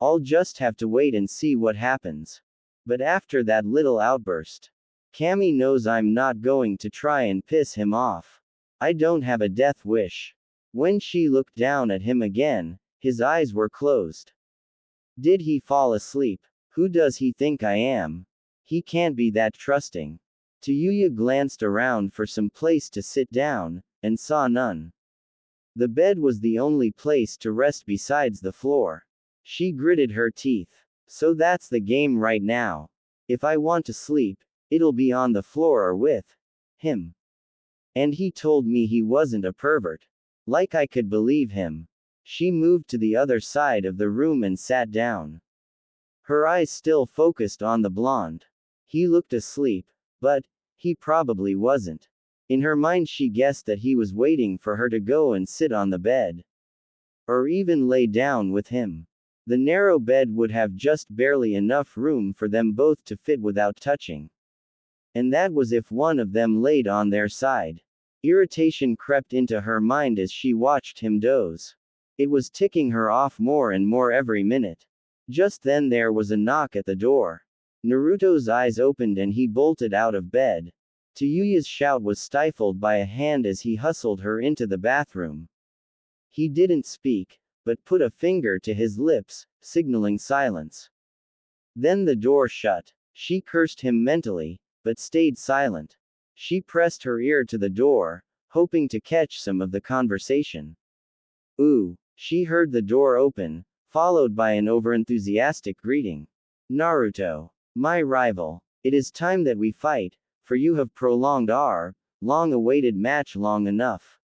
I'll just have to wait and see what happens. But after that little outburst, Cammy knows I'm not going to try and piss him off. I don't have a death wish. When she looked down at him again, his eyes were closed. Did he fall asleep? Who does he think I am? He can't be that trusting. Tayuya glanced around for some place to sit down, and saw none. The bed was the only place to rest besides the floor. She gritted her teeth. So that's the game right now. If I want to sleep, it'll be on the floor or with him. And he told me he wasn't a pervert. Like I could believe him. She moved to the other side of the room and sat down. Her eyes still focused on the blonde. He looked asleep, but he probably wasn't. In her mind she guessed that he was waiting for her to go and sit on the bed. Or even lay down with him. The narrow bed would have just barely enough room for them both to fit without touching. And that was if one of them laid on their side. Irritation crept into her mind as she watched him doze. It was ticking her off more and more every minute. Just then there was a knock at the door. Naruto's eyes opened and he bolted out of bed. Tayuya's shout was stifled by a hand as he hustled her into the bathroom. He didn't speak, but put a finger to his lips, signaling silence. Then the door shut. She cursed him mentally, but stayed silent. She pressed her ear to the door, hoping to catch some of the conversation. Ooh, she heard the door open, followed by an overenthusiastic greeting. Naruto, my rival, it is time that we fight, for you have prolonged our long-awaited match long enough.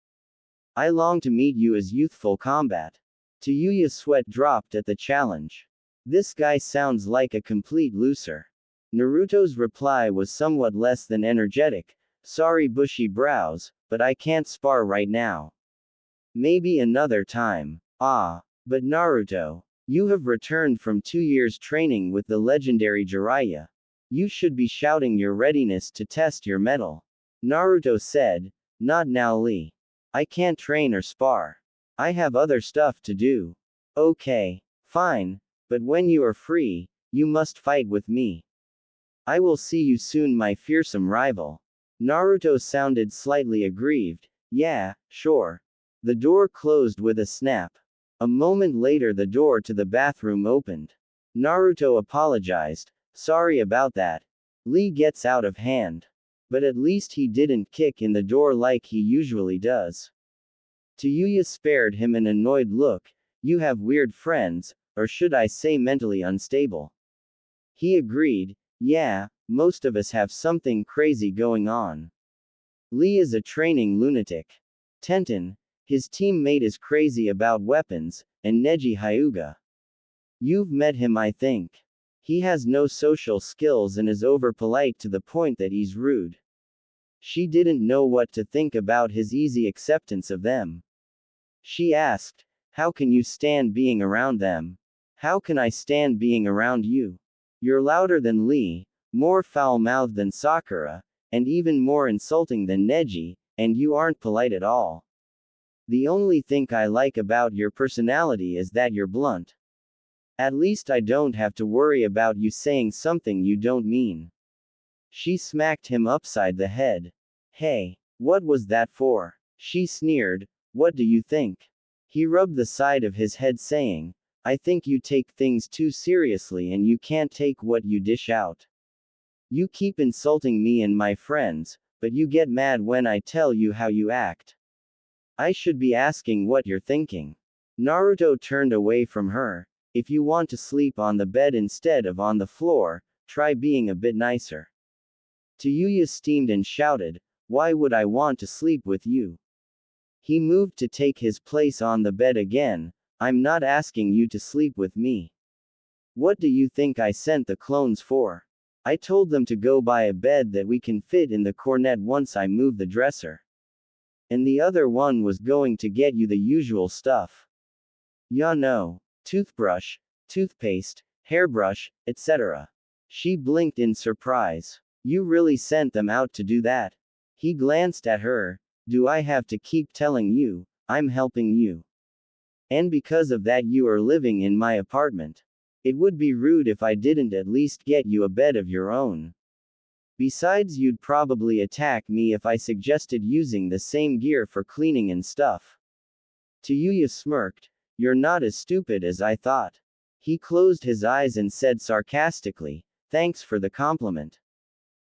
I long to meet you as youthful combat. Tayuya's sweat dropped at the challenge. This guy sounds like a complete loser. Naruto's reply was somewhat less than energetic. Sorry bushy brows, but I can't spar right now. Maybe another time. Ah, but Naruto, you have returned from 2 years training with the legendary Jiraiya. You should be shouting your readiness to test your mettle. Naruto said, not now Lee. I can't train or spar. I have other stuff to do. Okay, fine, but when you are free, you must fight with me. I will see you soon, my fearsome rival. Naruto sounded slightly aggrieved. Yeah, sure. The door closed with a snap. A moment later the door to the bathroom opened. Naruto apologized. Sorry about that. Lee gets out of hand. But at least he didn't kick in the door like he usually does. Tayuya spared him an annoyed look. You have weird friends, or should I say mentally unstable. He agreed. Yeah, most of us have something crazy going on. Lee is a training lunatic. Tenten, his teammate, is crazy about weapons, and Neji Hyuga. You've met him, I think. He has no social skills and is over-polite to the point that he's rude. She didn't know what to think about his easy acceptance of them. She asked, how can you stand being around them? How can I stand being around you? You're louder than Lee, more foul-mouthed than Sakura, and even more insulting than Neji, and you aren't polite at all. The only thing I like about your personality is that you're blunt. At least I don't have to worry about you saying something you don't mean. She smacked him upside the head. Hey, what was that for? She sneered, what do you think? He rubbed the side of his head saying, I think you take things too seriously and you can't take what you dish out. You keep insulting me and my friends, but you get mad when I tell you how you act. I should be asking what you're thinking. Naruto turned away from her. If you want to sleep on the bed instead of on the floor, try being a bit nicer. Tayuya steamed and shouted, why would I want to sleep with you? He moved to take his place on the bed again. I'm not asking you to sleep with me. What do you think I sent the clones for? I told them to go buy a bed that we can fit in the cornet once I move the dresser. And the other one was going to get you the usual stuff. Ya know. Toothbrush, toothpaste, hairbrush, etc. She blinked in surprise. You really sent them out to do that? He glanced at her. Do I have to keep telling you, I'm helping you? And because of that you are living in my apartment. It would be rude if I didn't at least get you a bed of your own. Besides, you'd probably attack me if I suggested using the same gear for cleaning and stuff. Tayuya smirked. You're not as stupid as I thought. He closed his eyes and said sarcastically, thanks for the compliment.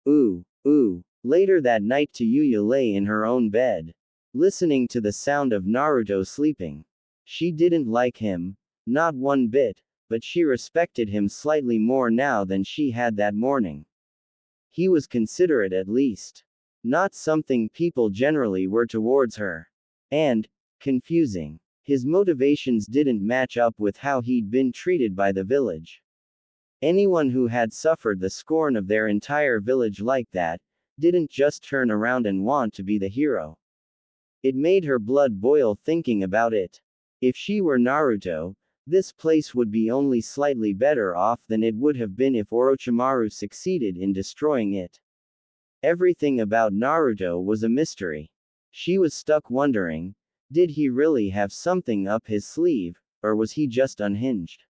Ooh, ooh. Later that night Tayuya lay in her own bed, listening to the sound of Naruto sleeping. She didn't like him, not one bit, but she respected him slightly more now than she had that morning. He was considerate at least. Not something people generally were towards her. And, confusing. His motivations didn't match up with how he'd been treated by the village. Anyone who had suffered the scorn of their entire village like that, didn't just turn around and want to be the hero. It made her blood boil thinking about it. If she were Naruto, this place would be only slightly better off than it would have been if Orochimaru succeeded in destroying it. Everything about Naruto was a mystery. She was stuck wondering, did he really have something up his sleeve, or was he just unhinged?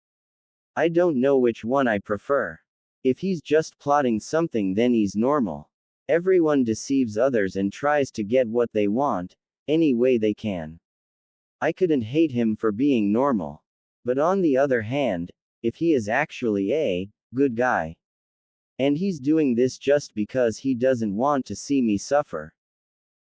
I don't know which one I prefer. If he's just plotting something, then he's normal. Everyone deceives others and tries to get what they want, any way they can. I couldn't hate him for being normal. But on the other hand, if he is actually a good guy, and he's doing this just because he doesn't want to see me suffer,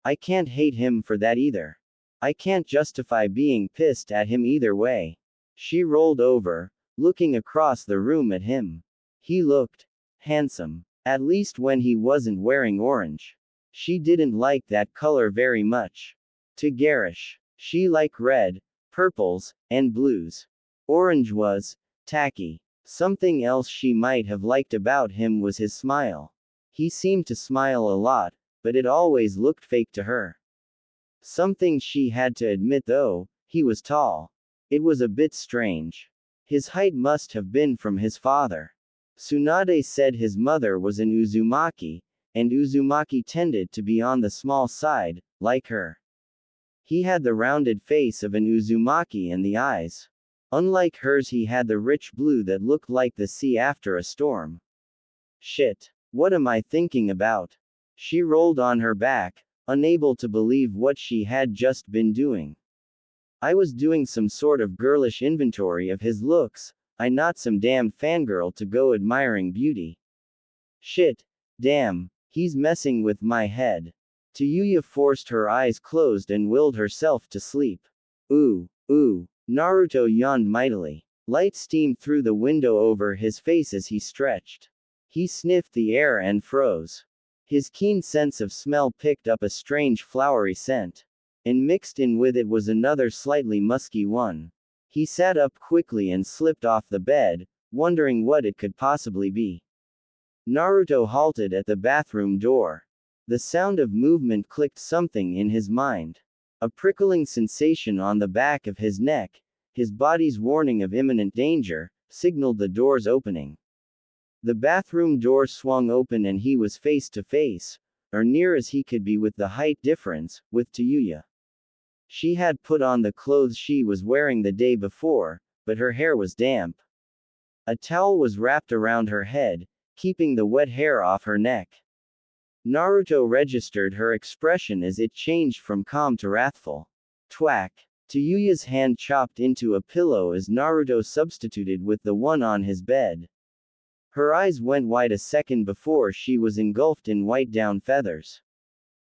I can't hate him for that either. I can't justify being pissed at him either way. She rolled over, looking across the room at him. He looked handsome, at least when he wasn't wearing orange. She didn't like that color very much. Too garish. She liked red, purples, and blues. Orange was tacky. Something else she might have liked about him was his smile. He seemed to smile a lot, but it always looked fake to her. Something she had to admit though, he was tall. It was a bit strange. His height must have been from his father. Tsunade said his mother was an Uzumaki, and Uzumaki tended to be on the small side, like her. He had the rounded face of an Uzumaki and the eyes. Unlike hers, he had the rich blue that looked like the sea after a storm. Shit. What am I thinking about? She rolled on her back, unable to believe what she had just been doing. I was doing some sort of girlish inventory of his looks, I not some damn fangirl to go admiring beauty. Shit. Damn. He's messing with my head. Tayuya forced her eyes closed and willed herself to sleep. Ooh. Ooh. Naruto yawned mightily. Light steamed through the window over his face as he stretched. He sniffed the air and froze. His keen sense of smell picked up a strange flowery scent. And mixed in with it was another slightly musky one. He sat up quickly and slipped off the bed, wondering what it could possibly be. Naruto halted at the bathroom door. The sound of movement clicked something in his mind. A prickling sensation on the back of his neck, his body's warning of imminent danger, signaled the door's opening. The bathroom door swung open and he was face to face, or near as he could be with the height difference, with Tayuya. She had put on the clothes she was wearing the day before, but her hair was damp. A towel was wrapped around her head, keeping the wet hair off her neck. Naruto registered her expression as it changed from calm to wrathful. Twack. Tayuya's hand chopped into a pillow as Naruto substituted with the one on his bed. Her eyes went wide a second before she was engulfed in white down feathers.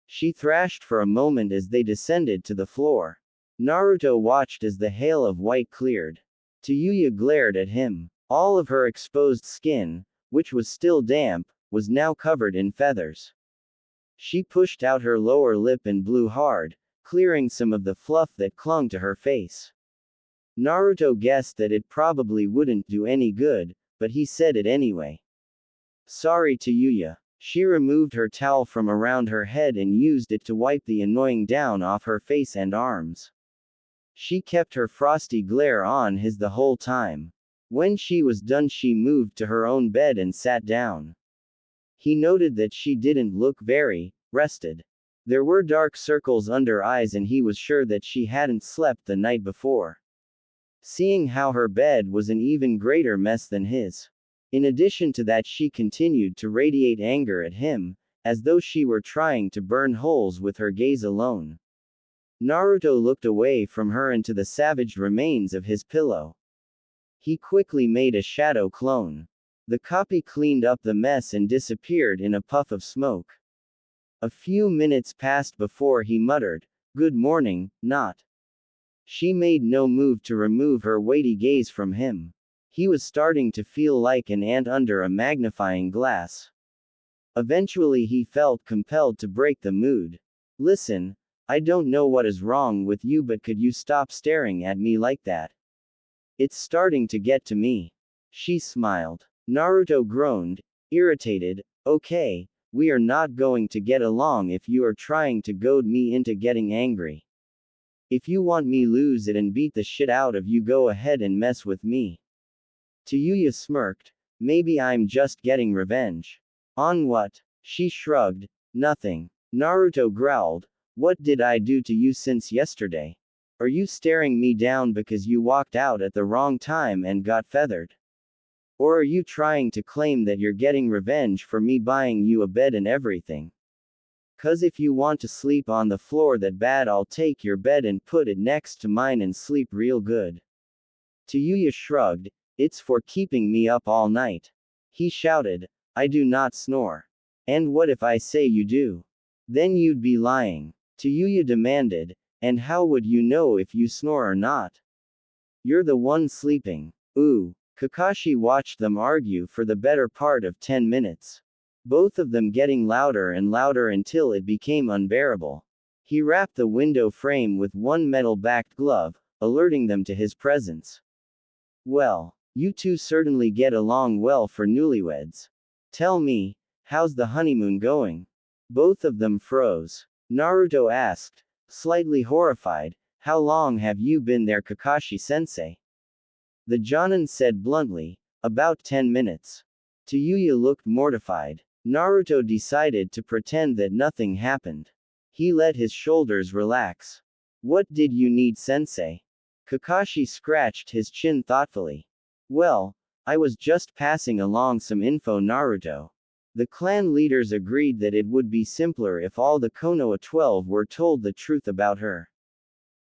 She thrashed for a moment as they descended to the floor. Naruto watched as the hail of white cleared. Tayuya glared at him. All of her exposed skin, which was still damp, was now covered in feathers. She pushed out her lower lip and blew hard, clearing some of the fluff that clung to her face. Naruto guessed that it probably wouldn't do any good, but he said it anyway. Sorry Tayuya. She removed her towel from around her head and used it to wipe the annoying down off her face and arms. She kept her frosty glare on his the whole time. When she was done, she moved to her own bed and sat down. He noted that she didn't look very rested. There were dark circles under eyes and he was sure that she hadn't slept the night before. Seeing how her bed was an even greater mess than his. In addition to that, she continued to radiate anger at him, as though she were trying to burn holes with her gaze alone. Naruto looked away from her into the savaged remains of his pillow. He quickly made a shadow clone. The copy cleaned up the mess and disappeared in a puff of smoke. A few minutes passed before he muttered, "Good morning, not." She made no move to remove her weighty gaze from him. He was starting to feel like an ant under a magnifying glass. Eventually he felt compelled to break the mood. "Listen, I don't know what is wrong with you, but could you stop staring at me like that? It's starting to get to me." She smiled. Naruto groaned, irritated. "Okay, we are not going to get along if you are trying to goad me into getting angry. If you want me lose it and beat the shit out of you, go ahead and mess with me." Tayuya smirked. "Maybe I'm just getting revenge." "On what?" She shrugged. "Nothing." Naruto growled. "What did I do to you since yesterday? Are you staring me down because you walked out at the wrong time and got feathered? Or are you trying to claim that you're getting revenge for me buying you a bed and everything? 'Cause if you want to sleep on the floor that bad, I'll take your bed and put it next to mine and sleep real good." Tayuya shrugged. "It's for keeping me up all night." He shouted. "I do not snore. And what if I say you do? Then you'd be lying." Tayuya demanded. "And how would you know if you snore or not? You're the one sleeping." Ooh. Kakashi watched them argue for the better part of 10 minutes. Both of them getting louder and louder until it became unbearable. He wrapped the window frame with one metal-backed glove, alerting them to his presence. "Well, you two certainly get along well for newlyweds. Tell me, how's the honeymoon going?" Both of them froze. Naruto asked, slightly horrified, "How long have you been there, Kakashi-sensei?" The Jonin said bluntly, "About 10 minutes. Tayuya looked mortified. Naruto decided to pretend that nothing happened. He let his shoulders relax. "What did you need, sensei?" Kakashi scratched his chin thoughtfully. "Well, I was just passing along some info, Naruto. The clan leaders agreed that it would be simpler if all the Konoha 12 were told the truth about her.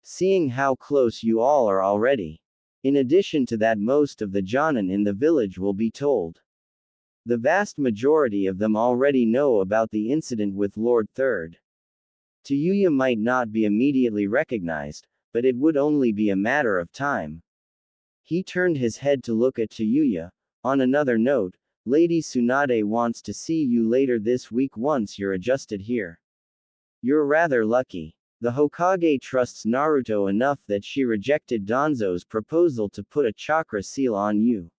Seeing how close you all are already. In addition to that, most of the Jonin in the village will be told. The vast majority of them already know about the incident with Lord Third. Tayuya might not be immediately recognized, but it would only be a matter of time." He turned his head to look at Tayuya. "On another note, Lady Tsunade wants to see you later this week once you're adjusted here. You're rather lucky. The Hokage trusts Naruto enough that she rejected Danzo's proposal to put a chakra seal on you."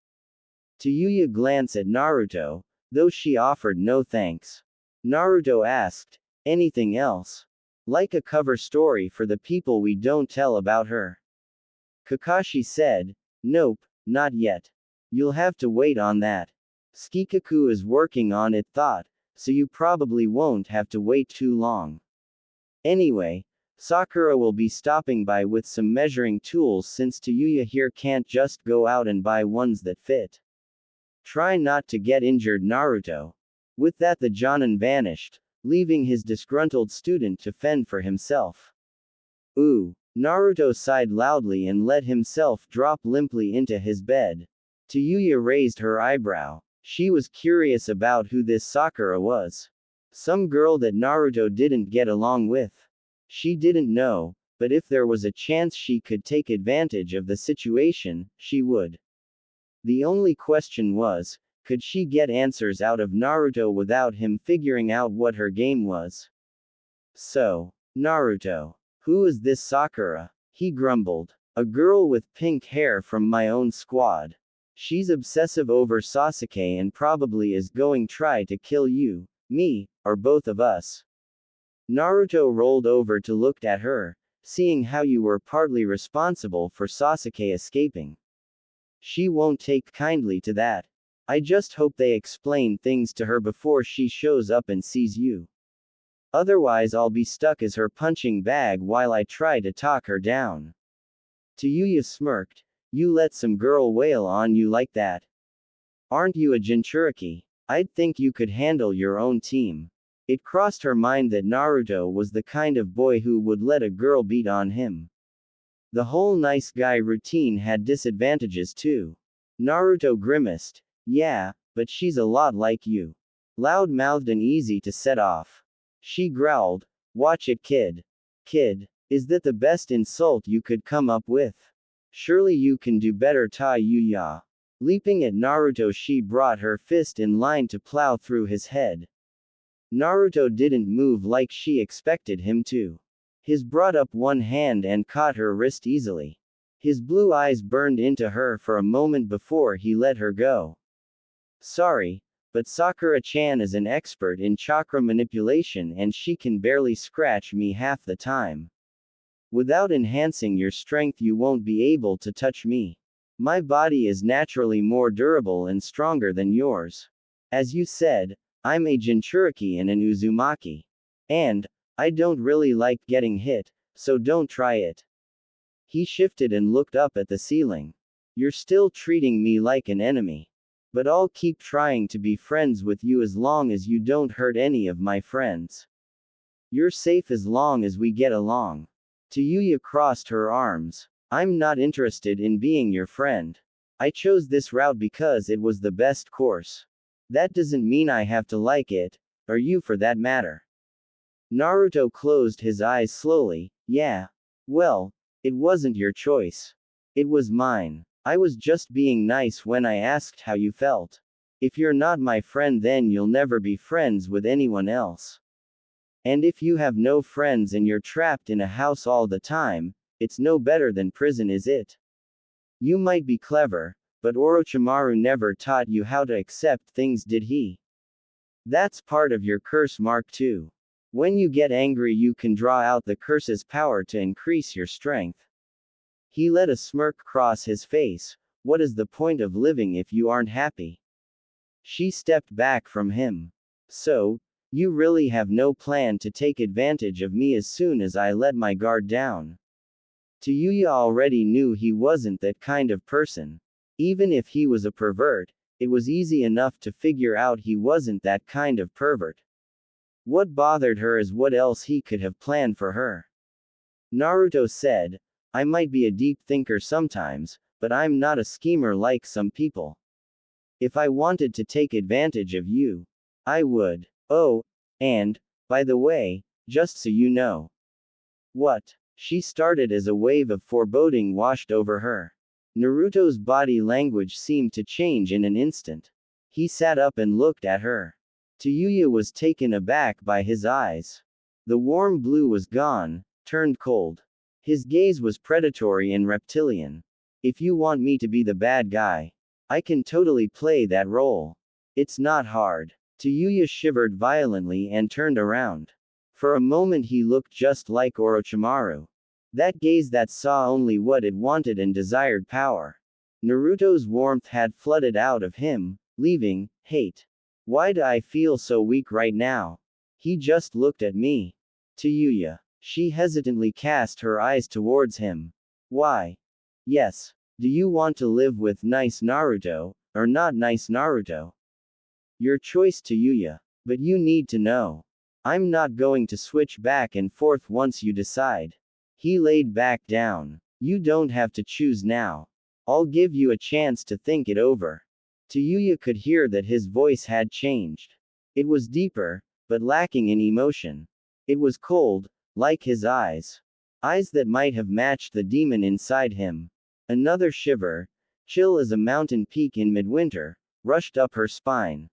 Tayuya glanced at Naruto, though she offered no thanks. Naruto asked, "Anything else? Like a cover story for the people we don't tell about her?" Kakashi said, "Nope, not yet. You'll have to wait on that. Skikaku is working on it, so you probably won't have to wait too long. Anyway, Sakura will be stopping by with some measuring tools since Tayuya here can't just go out and buy ones that fit. Try not to get injured, Naruto." With that, the Jonin vanished, leaving his disgruntled student to fend for himself. Ooh. Naruto sighed loudly and let himself drop limply into his bed. Tayuya raised her eyebrow. She was curious about who this Sakura was. Some girl that Naruto didn't get along with. She didn't know, but if there was a chance she could take advantage of the situation, she would. The only question was, could she get answers out of Naruto without him figuring out what her game was? So, Naruto. Who is this Sakura? He grumbled. A girl with pink hair from my own squad. She's obsessive over Sasuke and probably is going try to kill you, me, or both of us. Naruto rolled over to look at her, seeing how you were partly responsible for Sasuke escaping. She won't take kindly to that. I just hope they explain things to her before she shows up and sees you. Otherwise I'll be stuck as her punching bag while I try to talk her down." Tayuya smirked. "You let some girl wail on you like that? Aren't you a Jinchuriki? I'd think you could handle your own team. It crossed her mind that Naruto was the kind of boy who would let a girl beat on him. The whole nice guy routine had disadvantages too. Naruto grimaced. Yeah, but she's a lot like you. Loud-mouthed and easy to set off. She growled. Watch it, kid. Kid, is that the best insult you could come up with? Surely you can do better, Tayuya. Leaping at Naruto, she brought her fist in line to plow through his head. Naruto didn't move like she expected him to. His brought up one hand and caught her wrist easily. His blue eyes burned into her for a moment before he let her go. Sorry, but Sakura-chan is an expert in chakra manipulation and she can barely scratch me half the time. Without enhancing your strength you won't be able to touch me. My body is naturally more durable and stronger than yours. As you said, I'm a Jinchuriki and an Uzumaki. And, I don't really like getting hit, so don't try it. He shifted and looked up at the ceiling. You're still treating me like an enemy. But I'll keep trying to be friends with you as long as you don't hurt any of my friends. You're safe as long as we get along. Tayuya crossed her arms. I'm not interested in being your friend. I chose this route because it was the best course. That doesn't mean I have to like it, or you for that matter. Naruto closed his eyes slowly. Yeah. Well, it wasn't your choice. It was mine. I was just being nice when I asked how you felt. If you're not my friend, then you'll never be friends with anyone else. And if you have no friends and you're trapped in a house all the time, it's no better than prison, is it? You might be clever, but Orochimaru never taught you how to accept things, did he? That's part of your curse, Mark too. When you get angry you can draw out the curse's power to increase your strength. He let a smirk cross his face. What is the point of living if you aren't happy? She stepped back from him. So, you really have no plan to take advantage of me as soon as I let my guard down? Tayuya already knew he wasn't that kind of person. Even if he was a pervert, it was easy enough to figure out he wasn't that kind of pervert. What bothered her is what else he could have planned for her. Naruto said, I might be a deep thinker sometimes, but I'm not a schemer like some people. If I wanted to take advantage of you, I would. Oh, and, by the way, just so you know. What? She started as a wave of foreboding washed over her. Naruto's body language seemed to change in an instant. He sat up and looked at her. Tayuya was taken aback by his eyes. The warm blue was gone, turned cold. His gaze was predatory and reptilian. If you want me to be the bad guy, I can totally play that role. It's not hard. Tayuya shivered violently and turned around. For a moment he looked just like Orochimaru. That gaze that saw only what it wanted and desired power. Naruto's warmth had flooded out of him, leaving hate. Why do I feel so weak right now? He just looked at me. Tayuya. She hesitantly cast her eyes towards him. Why? Yes. Do you want to live with nice Naruto, or not nice Naruto? Your choice, Tayuya. But you need to know. I'm not going to switch back and forth once you decide. He laid back down. You don't have to choose now. I'll give you a chance to think it over. Tayuya could hear that his voice had changed. It was deeper, but lacking in emotion. It was cold, like his eyes. Eyes that might have matched the demon inside him. Another shiver, chill as a mountain peak in midwinter, rushed up her spine.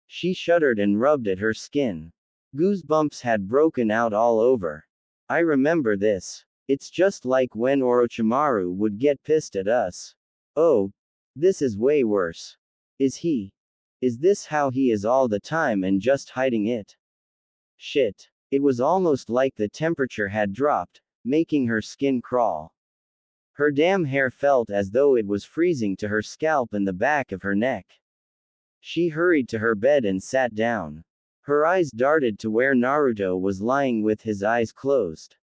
She shuddered and rubbed at her skin. Goosebumps had broken out all over. I remember this. It's just like when Orochimaru would get pissed at us. Oh, this is way worse. Is this how he is all the time and just hiding it? Shit. It was almost like the temperature had dropped, making her skin crawl. Her damn hair felt as though it was freezing to her scalp and the back of her neck. She hurried to her bed and sat down. Her eyes darted to where Naruto was lying with his eyes closed.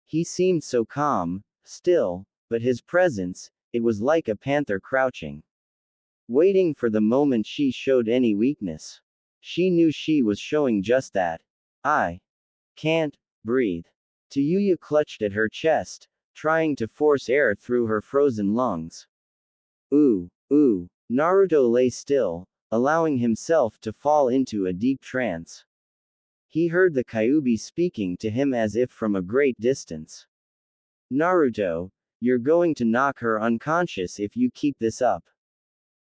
He seemed so calm, still, but his presence, it was like a panther crouching. waiting for the moment she showed any weakness. She knew she was showing just that. I can't breathe. Tayuya clutched at her chest, trying to force air through her frozen lungs. Ooh, ooh. Naruto lay still, allowing himself to fall into a deep trance. He heard the Kyuubi speaking to him as if from a great distance. Naruto, you're going to knock her unconscious if you keep this up.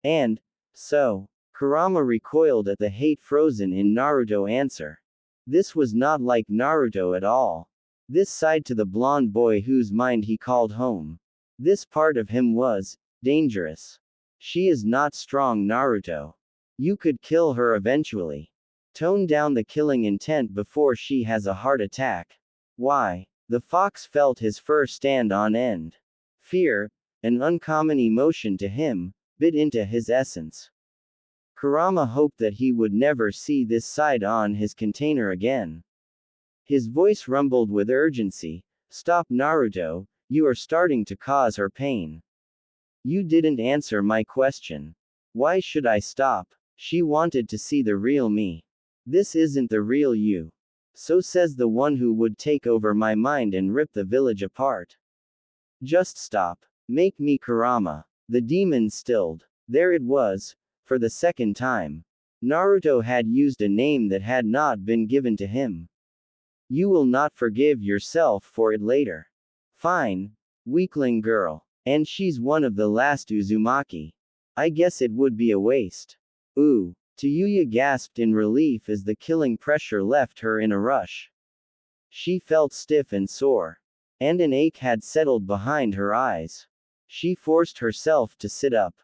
And so, Kurama recoiled at the hate frozen in Naruto's answer. This was not like Naruto at all. This side to the blonde boy whose mind he called home. This part of him was dangerous. She is not strong, Naruto. You could kill her eventually. Tone down the killing intent before she has a heart attack. Why? The fox felt his fur stand on end. Fear, an uncommon emotion to him, bit into his essence. Kurama hoped that he would never see this side on his container again. His voice rumbled with urgency. Stop, Naruto, you are starting to cause her pain. You didn't answer my question. Why should I stop? She wanted to see the real me. This isn't the real you. So says the one who would take over my mind and rip the village apart. Just stop. Make me Kurama. The demon stilled. There it was, for the second time. Naruto had used a name that had not been given to him. You will not forgive yourself for it later. Fine. Weakling girl. And she's one of the last Uzumaki. I guess it would be a waste. Ooh. Tayuya gasped in relief as the killing pressure left her in a rush. She felt stiff and sore. And an ache had settled behind her eyes. She forced herself to sit up.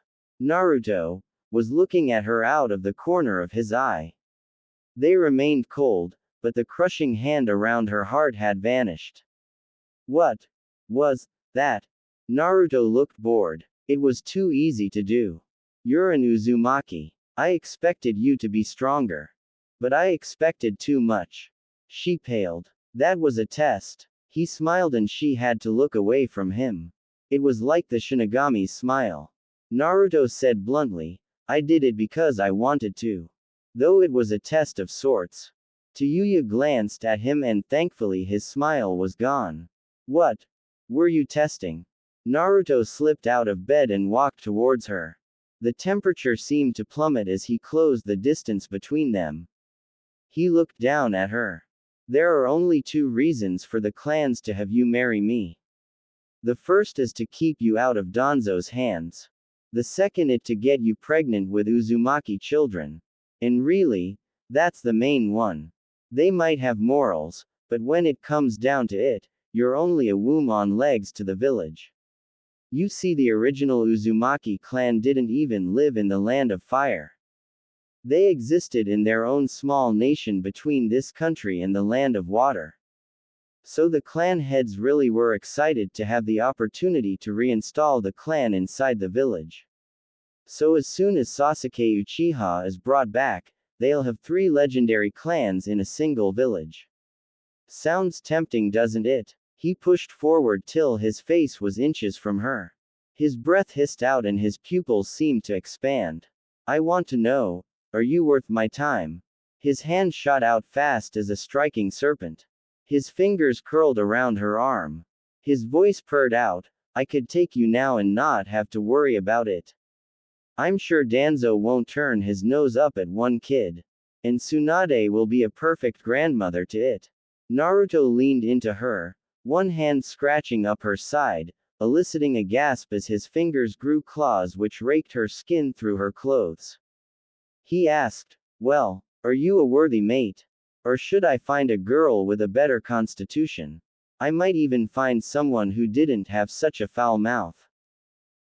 Naruto was looking at her out of the corner of his eye. They remained cold, but the crushing hand around her heart had vanished. What was that? Naruto looked bored. It was too easy to do. You're an Uzumaki. I expected you to be stronger. But I expected too much. She paled. That was a test. He smiled and she had to look away from him. It was like the Shinigami's smile. Naruto said bluntly, I did it because I wanted to. Though it was a test of sorts. Tayuya glanced at him and thankfully his smile was gone. What were you testing? Naruto slipped out of bed and walked towards her. The temperature seemed to plummet as he closed the distance between them. He looked down at her. There are only two reasons for the clans to have you marry me. The first is to keep you out of Danzo's hands. The second is to get you pregnant with Uzumaki children. And really, that's the main one. They might have morals, but when it comes down to it, you're only a womb on legs to the village. You see, the original Uzumaki clan didn't even live in the land of fire. They existed in their own small nation between this country and the land of water. So the clan heads really were excited to have the opportunity to reinstall the clan inside the village. So as soon as Sasuke Uchiha is brought back, they'll have 3 legendary clans in a single village. Sounds tempting, doesn't it? He pushed forward till his face was inches from her. His breath hissed out and his pupils seemed to expand. I want to know, are you worth my time? His hand shot out fast as a striking serpent. His fingers curled around her arm. His voice purred out, I could take you now and not have to worry about it. I'm sure Danzo won't turn his nose up at one kid. And Tsunade will be a perfect grandmother to it. Naruto leaned into her, one hand scratching up her side, eliciting a gasp as his fingers grew claws which raked her skin through her clothes. He asked, well, are you a worthy mate? Or should I find a girl with a better constitution? I might even find someone who didn't have such a foul mouth.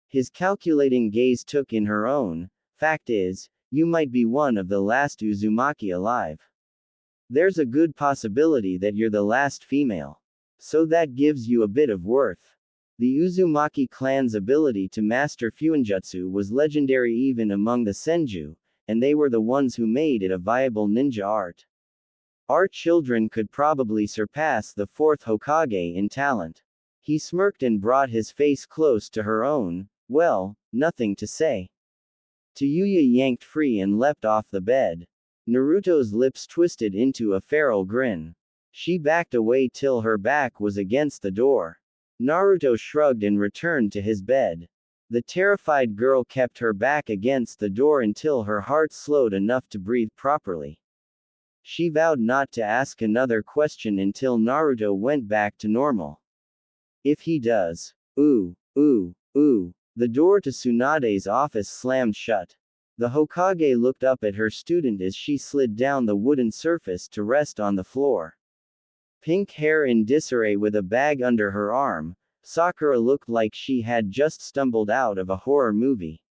His calculating gaze took in her own. Fact is, you might be one of the last Uzumaki alive. There's a good possibility that you're the last female. So that gives you a bit of worth. The Uzumaki clan's ability to master Fuinjutsu was legendary even among the Senju, and they were the ones who made it a viable ninja art. Our children could probably surpass the 4th Hokage in talent. He smirked and brought his face close to her own. Well, nothing to say. Tayuya yanked free and leapt off the bed. Naruto's lips twisted into a feral grin. She backed away till her back was against the door. Naruto shrugged and returned to his bed. The terrified girl kept her back against the door until her heart slowed enough to breathe properly. She vowed not to ask another question until Naruto went back to normal. If he does. Ooh. The door to Tsunade's office slammed shut. The Hokage looked up at her student as she slid down the wooden surface to rest on the floor. Pink hair in disarray with a bag under her arm, Sakura looked like she had just stumbled out of a horror movie.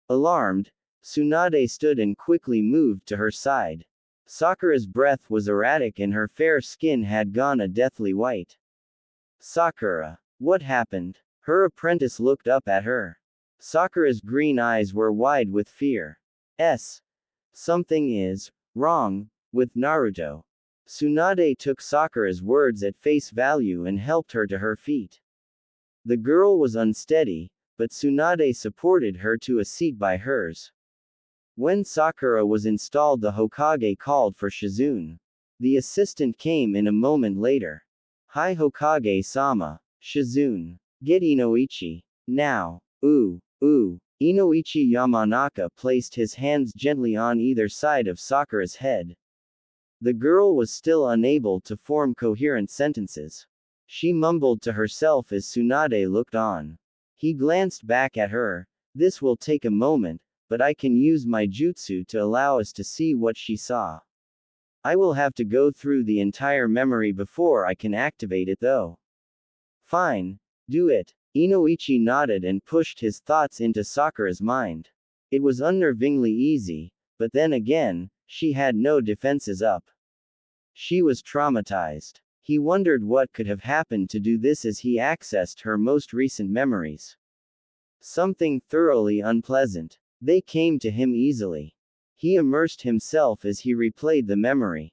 Alarmed, Tsunade stood and quickly moved to her side. Sakura's breath was erratic and her fair skin had gone a deathly white. Sakura. What happened? Her apprentice looked up at her. Sakura's green eyes were wide with fear. Something is wrong with Naruto. Tsunade took Sakura's words at face value and helped her to her feet. The girl was unsteady, but Tsunade supported her to a seat by hers. When Sakura was installed, the Hokage called for Shizune. The assistant came in a moment later. Hi Hokage-sama. Shizune. Get Inoichi. Now. Inoichi Yamanaka placed his hands gently on either side of Sakura's head. The girl was still unable to form coherent sentences. She mumbled to herself as Tsunade looked on. He glanced back at her. This will take a moment, but I can use my jutsu to allow us to see what she saw. I will have to go through the entire memory before I can activate it though. Fine. Do it. Inoichi nodded and pushed his thoughts into Sakura's mind. It was unnervingly easy, but then again, she had no defenses up. She was traumatized. He wondered what could have happened to do this as he accessed her most recent memories. Something thoroughly unpleasant. They came to him easily. He immersed himself as he replayed the memory.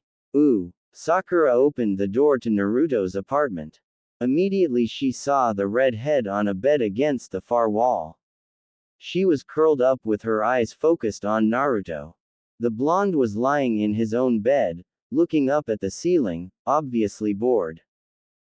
Sakura opened the door to Naruto's apartment. Immediately she saw the red head on a bed against the far wall. She was curled up with her eyes focused on Naruto. The blonde was lying in his own bed, looking up at the ceiling, obviously bored.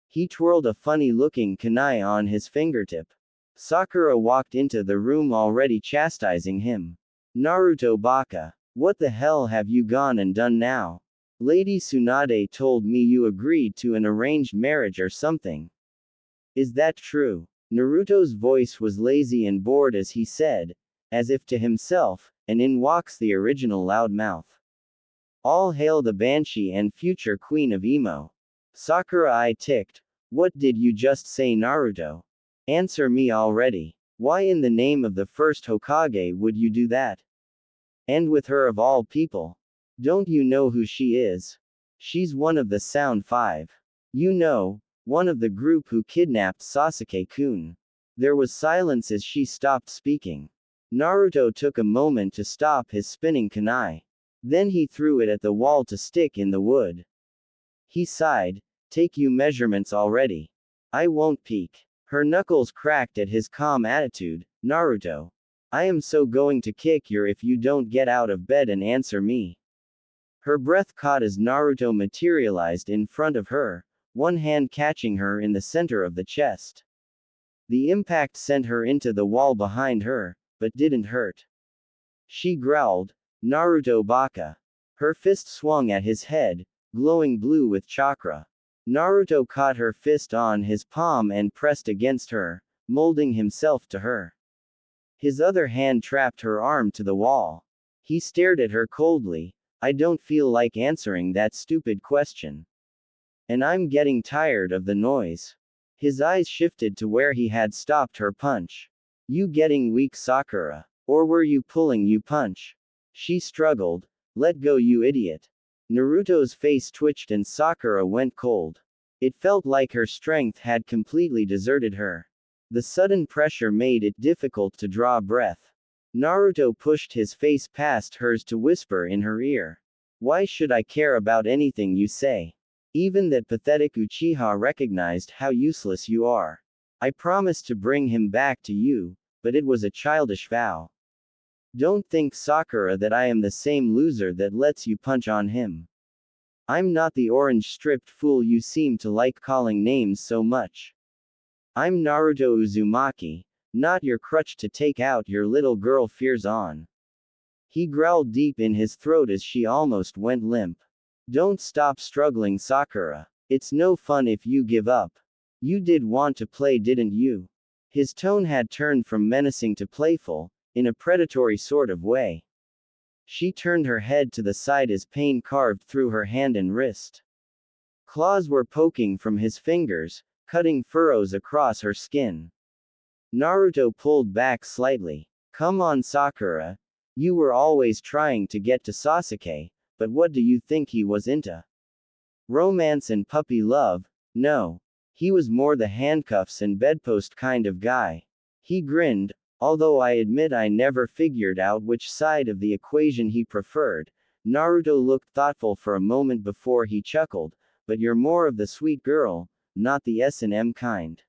He twirled a funny-looking kunai on his fingertip. Sakura walked into the room already chastising him. Naruto baka. What the hell have you gone and done now? Lady Tsunade told me you agreed to an arranged marriage or something. Is that true? Naruto's voice was lazy and bored as he said, as if to himself, and in walks the original loudmouth. All hail the Banshee and future queen of Emo. Sakura eye ticked. What did you just say, Naruto? Answer me already. Why in the name of the first Hokage would you do that? And with her of all people. Don't you know who she is? She's one of the Sound Five. You know, one of the group who kidnapped Sasuke-kun. There was silence as she stopped speaking. Naruto took a moment to stop his spinning kunai. Then he threw it at the wall to stick in the wood. He sighed. Take you measurements already. I won't peek. Her knuckles cracked at his calm attitude. Naruto. I am so going to kick your if you don't get out of bed and answer me. Her breath caught as Naruto materialized in front of her, one hand catching her in the center of the chest. The impact sent her into the wall behind her, but didn't hurt. She growled, Naruto baka. Her fist swung at his head, glowing blue with chakra. Naruto caught her fist on his palm and pressed against her, molding himself to her. His other hand trapped her arm to the wall. He stared at her coldly. I don't feel like answering that stupid question. And I'm getting tired of the noise. His eyes shifted to where he had stopped her punch. You getting weak, Sakura? Or were you pulling you punch? She struggled. Let go, you idiot. Naruto's face twitched and Sakura went cold. It felt like her strength had completely deserted her. The sudden pressure made it difficult to draw breath. Naruto pushed his face past hers to whisper in her ear. Why should I care about anything you say? Even that pathetic Uchiha recognized how useless you are. I promised to bring him back to you, but it was a childish vow. Don't think, Sakura, that I am the same loser that lets you punch on him. I'm not the orange-stripped fool you seem to like calling names so much. I'm Naruto Uzumaki, not your crutch to take out your little girl fears on. He growled deep in his throat as she almost went limp. Don't stop struggling, Sakura. It's no fun if you give up. You did want to play, didn't you? His tone had turned from menacing to playful, in a predatory sort of way. She turned her head to the side as pain carved through her hand and wrist. Claws were poking from his fingers, cutting furrows across her skin. Naruto pulled back slightly. Come on, Sakura. You were always trying to get to Sasuke, but what do you think he was into? Romance and puppy love? No. He was more the handcuffs and bedpost kind of guy. He grinned, although I admit I never figured out which side of the equation he preferred. Naruto looked thoughtful for a moment before he chuckled, but you're more of the sweet girl, not the S&M kind.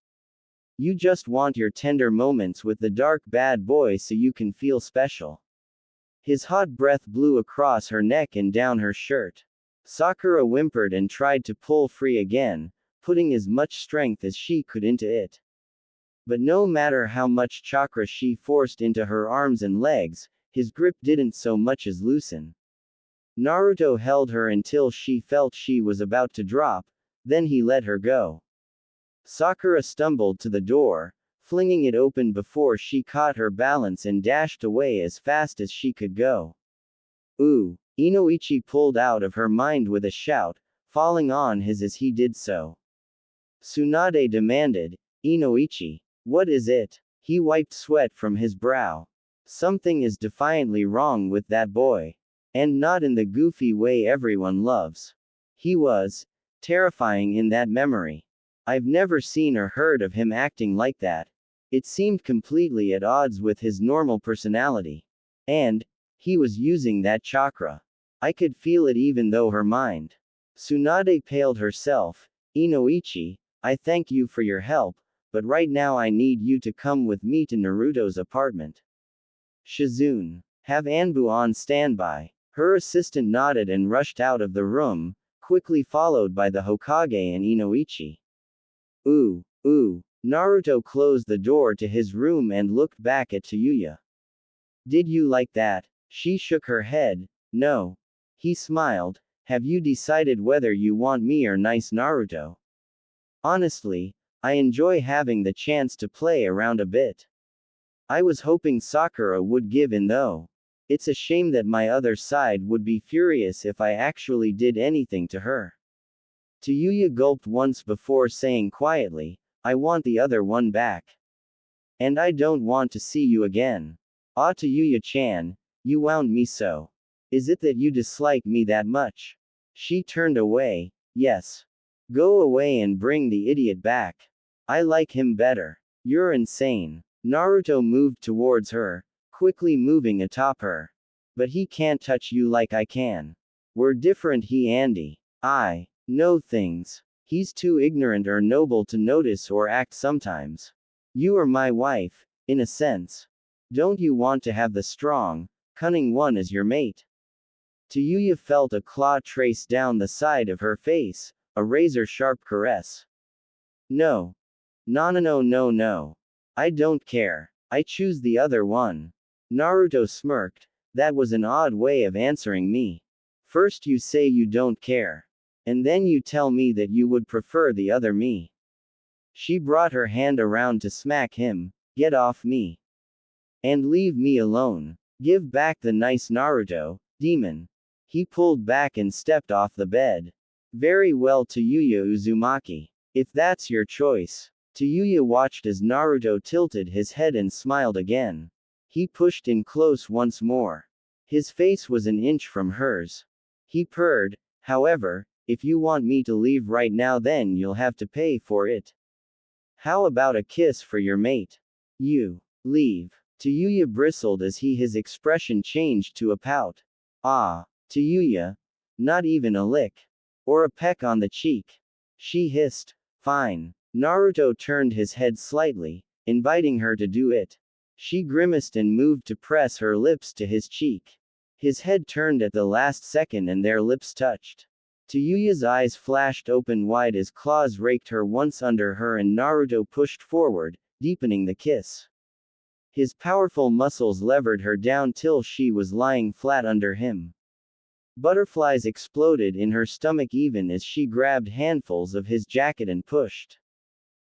You just want your tender moments with the dark bad boy so you can feel special. His hot breath blew across her neck and down her shirt. Sakura whimpered and tried to pull free again, putting as much strength as she could into it. But no matter how much chakra she forced into her arms and legs, his grip didn't so much as loosen. Naruto held her until she felt she was about to drop, then he let her go. Sakura stumbled to the door, flinging it open before she caught her balance and dashed away as fast as she could go. Ooh! Inoichi pulled out of her mind with a shout, falling on his as he did so. Tsunade demanded, Inoichi, what is it? He wiped sweat from his brow. Something is defiantly wrong with that boy. And not in the goofy way everyone loves. He was terrifying in that memory. I've never seen or heard of him acting like that. It seemed completely at odds with his normal personality. And he was using that chakra. I could feel it even though her mind. Tsunade paled herself. Inoichi, I thank you for your help, but right now I need you to come with me to Naruto's apartment. Shizune, have Anbu on standby. Her assistant nodded and rushed out of the room, quickly followed by the Hokage and Inoichi. Ooh. Naruto closed the door to his room and looked back at Tayuya. Did you like that? She shook her head. No. He smiled. Have you decided whether you want me or nice Naruto? Honestly, I enjoy having the chance to play around a bit. I was hoping Sakura would give in though. It's a shame that my other side would be furious if I actually did anything to her. Tayuya gulped once before saying quietly, I want the other one back. And I don't want to see you again. Ah, Tayuya-chan, you wound me so. Is it that you dislike me that much? She turned away. Yes. Go away and bring the idiot back. I like him better. You're insane. Naruto moved towards her, quickly moving atop her. But he can't touch you like I can. We're different, he Andy. I know things. He's too ignorant or noble to notice or act sometimes. You are my wife, in a sense. Don't you want to have the strong, cunning one as your mate? Tayuya felt a claw trace down the side of her face, a razor-sharp caress. No. No. I don't care. I choose the other one. Naruto smirked. That was an odd way of answering me. First you say you don't care. And then you tell me that you would prefer the other me. She brought her hand around to smack him. Get off me. And leave me alone. Give back the nice Naruto, demon. He pulled back and stepped off the bed. Very well, Tayuya Uzumaki. If that's your choice. Tayuya watched as Naruto tilted his head and smiled again. He pushed in close once more. His face was an inch from hers. He purred, however, if you want me to leave right now then you'll have to pay for it. How about a kiss for your mate? You. Leave. Tayuya bristled as his expression changed to a pout. Ah. Tayuya. Not even a lick. Or a peck on the cheek. She hissed. Fine. Naruto turned his head slightly, inviting her to do it. She grimaced and moved to press her lips to his cheek. His head turned at the last second and their lips touched. Tayuya's eyes flashed open wide as claws raked her once under her and Naruto pushed forward, deepening the kiss. His powerful muscles levered her down till she was lying flat under him. Butterflies exploded in her stomach even as she grabbed handfuls of his jacket and pushed.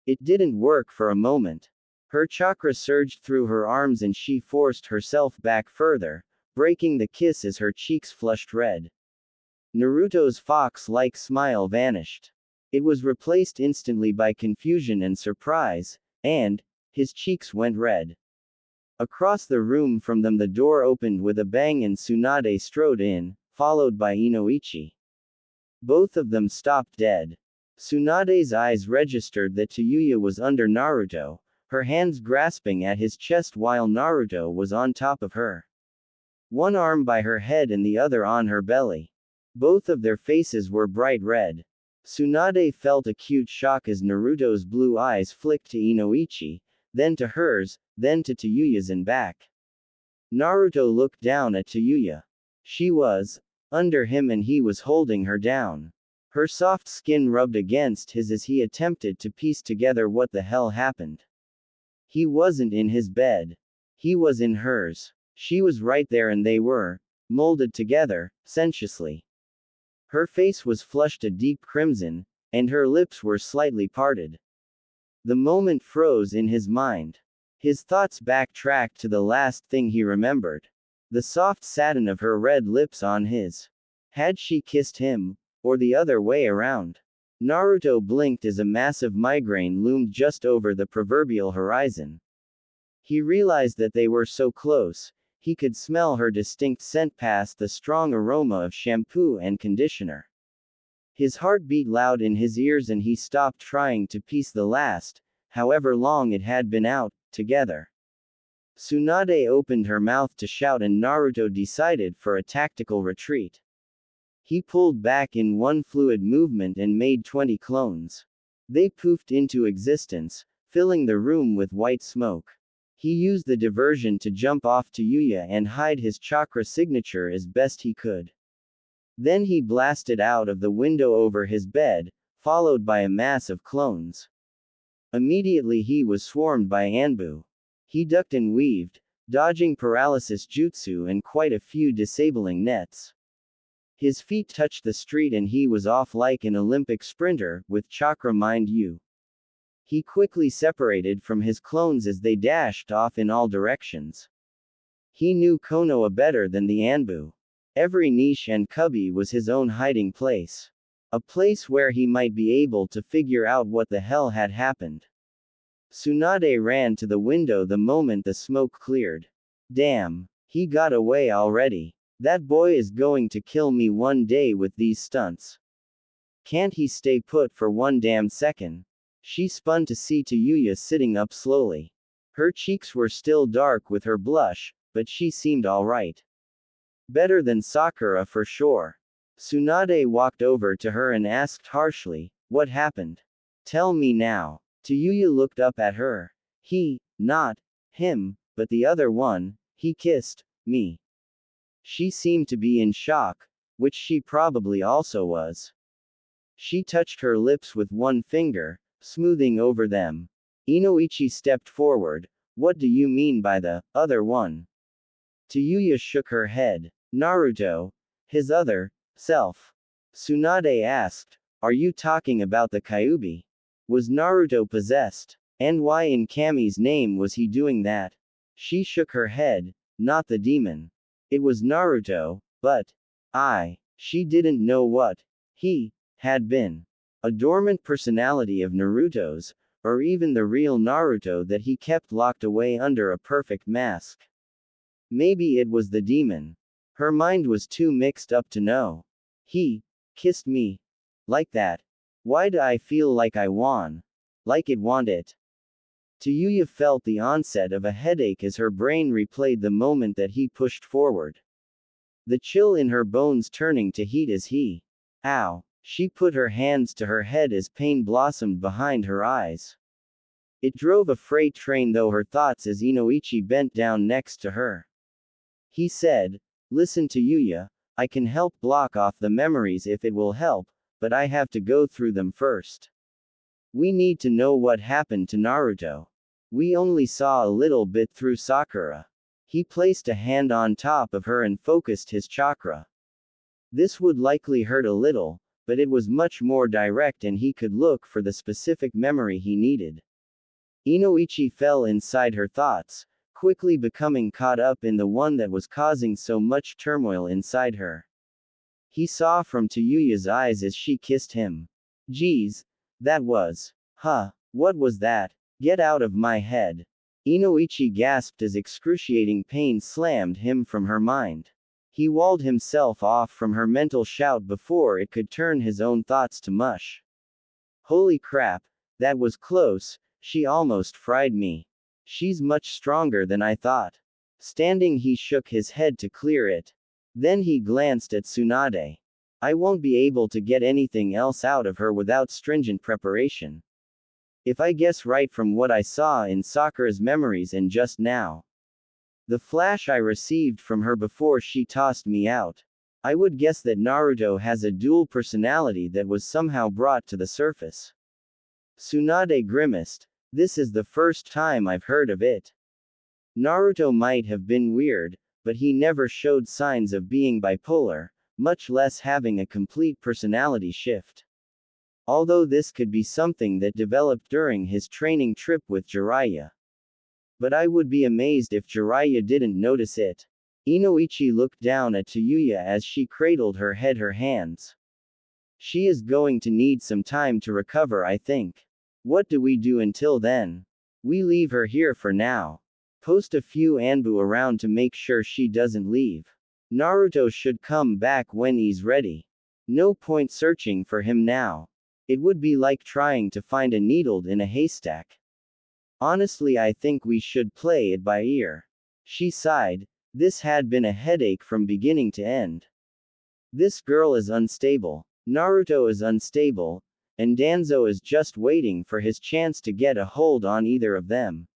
It didn't work for a moment. Her chakra surged through her arms and she forced herself back further, breaking the kiss as her cheeks flushed red. Naruto's fox-like smile vanished. It was replaced instantly by confusion and surprise, and his cheeks went red. Across the room from them the door opened with a bang and Tsunade strode in, followed by Inoichi. Both of them stopped dead. Tsunade's eyes registered that Tayuya was under Naruto, her hands grasping at his chest while Naruto was on top of her. One arm by her head and the other on her belly. Both of their faces were bright red. Tsunade felt acute shock as Naruto's blue eyes flicked to Inoichi, then to hers, then to Tayuya's and back. Naruto looked down at Tayuya. She was under him and he was holding her down. Her soft skin rubbed against his as he attempted to piece together what the hell happened. He wasn't in his bed. He was in hers. She was right there and they were molded together, sensuously. Her face was flushed a deep crimson, and her lips were slightly parted. The moment froze in his mind. His thoughts backtracked to the last thing he remembered. The soft satin of her red lips on his. Had she kissed him, or the other way around? Naruto blinked as a massive migraine loomed just over the proverbial horizon. He realized that they were so close, he could smell her distinct scent past the strong aroma of shampoo and conditioner. His heart beat loud in his ears and he stopped trying to piece the last, however long it had been out, together. Tsunade opened her mouth to shout and Naruto decided for a tactical retreat. He pulled back in one fluid movement and made 20 clones. They poofed into existence, filling the room with white smoke. He used the diversion to jump off Tayuya and hide his chakra signature as best he could. Then he blasted out of the window over his bed, followed by a mass of clones. Immediately he was swarmed by Anbu. He ducked and weaved, dodging paralysis jutsu and quite a few disabling nets. His feet touched the street and he was off like an Olympic sprinter, with chakra mind you. He quickly separated from his clones as they dashed off in all directions. He knew Konoha better than the Anbu. Every niche and cubby was his own hiding place. A place where he might be able to figure out what the hell had happened. Tsunade ran to the window the moment the smoke cleared. Damn, he got away already. That boy is going to kill me one day with these stunts. Can't he stay put for one damn second? She spun to see Tayuya sitting up slowly. Her cheeks were still dark with her blush, but she seemed alright. Better than Sakura for sure. Tsunade walked over to her and asked harshly, "What happened? Tell me now." Tayuya looked up at her. Not him, but the other one, he kissed me. She seemed to be in shock, which she probably also was. She touched her lips with one finger, smoothing over them. Inoichi stepped forward. "What do you mean by the other one?" Tayuya shook her head. "Naruto. His other self." Tsunade asked, "Are you talking about the Kyuubi? Was Naruto possessed? And why in Kami's name was he doing that?" She shook her head. "Not the demon. It was Naruto, but she didn't know what he had been. A dormant personality of Naruto's, or even the real Naruto that he kept locked away under a perfect mask. Maybe it was the demon. Her mind was too mixed up to know. He kissed me like that. Why do I feel like I won? Like it want it?" Tayuya felt the onset of a headache as her brain replayed the moment that he pushed forward. The chill in her bones turning to heat as he. Ow. She put her hands to her head as pain blossomed behind her eyes. It drove a freight train through her thoughts as Inoichi bent down next to her. He said, "Listen to Yuya, I can help block off the memories if it will help, but I have to go through them first. We need to know what happened to Naruto. We only saw a little bit through Sakura." He placed a hand on top of her and focused his chakra. This would likely hurt a little, but it was much more direct and he could look for the specific memory he needed. Inoichi fell inside her thoughts, quickly becoming caught up in the one that was causing so much turmoil inside her. He saw from Tayuya's eyes as she kissed him. Geez, that was. What was that? Get out of my head. Inoichi gasped as excruciating pain slammed him from her mind. He walled himself off from her mental shout before it could turn his own thoughts to mush. Holy crap, that was close, she almost fried me. She's much stronger than I thought. Standing, he shook his head to clear it. Then he glanced at Tsunade. I won't be able to get anything else out of her without stringent preparation. If I guess right from what I saw in Sakura's memories and just now, the flash I received from her before she tossed me out, I would guess that Naruto has a dual personality that was somehow brought to the surface. Tsunade grimaced. This is the first time I've heard of it. Naruto might have been weird, but he never showed signs of being bipolar, much less having a complete personality shift. Although this could be something that developed during his training trip with Jiraiya. But I would be amazed if Jiraiya didn't notice it. Inoichi looked down at Tayuya as she cradled her head her hands. She is going to need some time to recover, I think. What do we do until then? We leave her here for now. Post a few Anbu around to make sure she doesn't leave. Naruto should come back when he's ready. No point searching for him now. It would be like trying to find a needle in a haystack. Honestly, I think we should play it by ear. She sighed. This had been a headache from beginning to end. This girl is unstable. Naruto is unstable. And Danzo is just waiting for his chance to get a hold on either of them.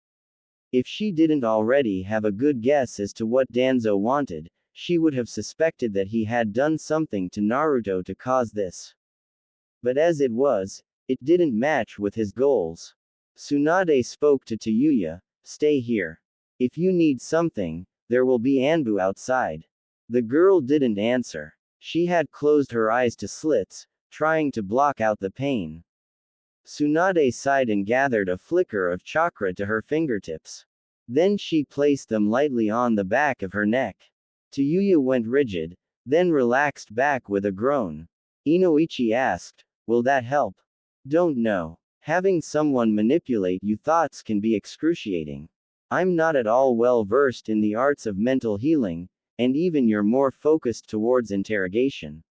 If she didn't already have a good guess as to what Danzo wanted, she would have suspected that he had done something to Naruto to cause this. But as it was, it didn't match with his goals. Tsunade spoke to Tayuya, stay here. If you need something, there will be Anbu outside. The girl didn't answer. She had closed her eyes to slits, trying to block out the pain. Tsunade sighed and gathered a flicker of chakra to her fingertips. Then she placed them lightly on the back of her neck. Tayuya went rigid, then relaxed back with a groan. Inoichi asked, will that help? Don't know. Having someone manipulate your thoughts can be excruciating. I'm not at all well versed in the arts of mental healing, and even you're more focused towards interrogation.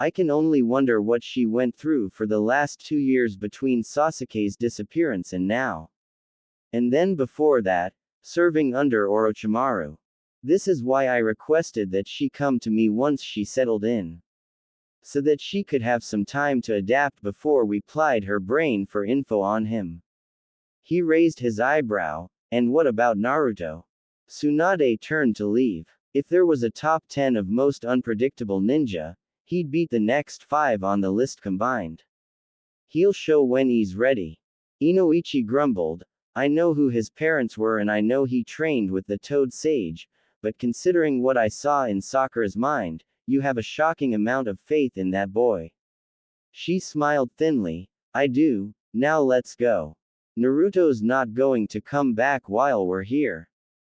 I can only wonder what she went through for the last 2 years between Sasuke's disappearance and now. And then before that, serving under Orochimaru. This is why I requested that she come to me once she settled in. So that she could have some time to adapt before we plied her brain for info on him. He raised his eyebrow, and what about Naruto? Tsunade turned to leave. If there was a top 10 of most unpredictable ninja, he'd beat the next 5 on the list combined. He'll show when he's ready. Inoichi grumbled, I know who his parents were and I know he trained with the Toad Sage, but considering what I saw in Sakura's mind, you have a shocking amount of faith in that boy. She smiled thinly, I do, now let's go. Naruto's not going to come back while we're here.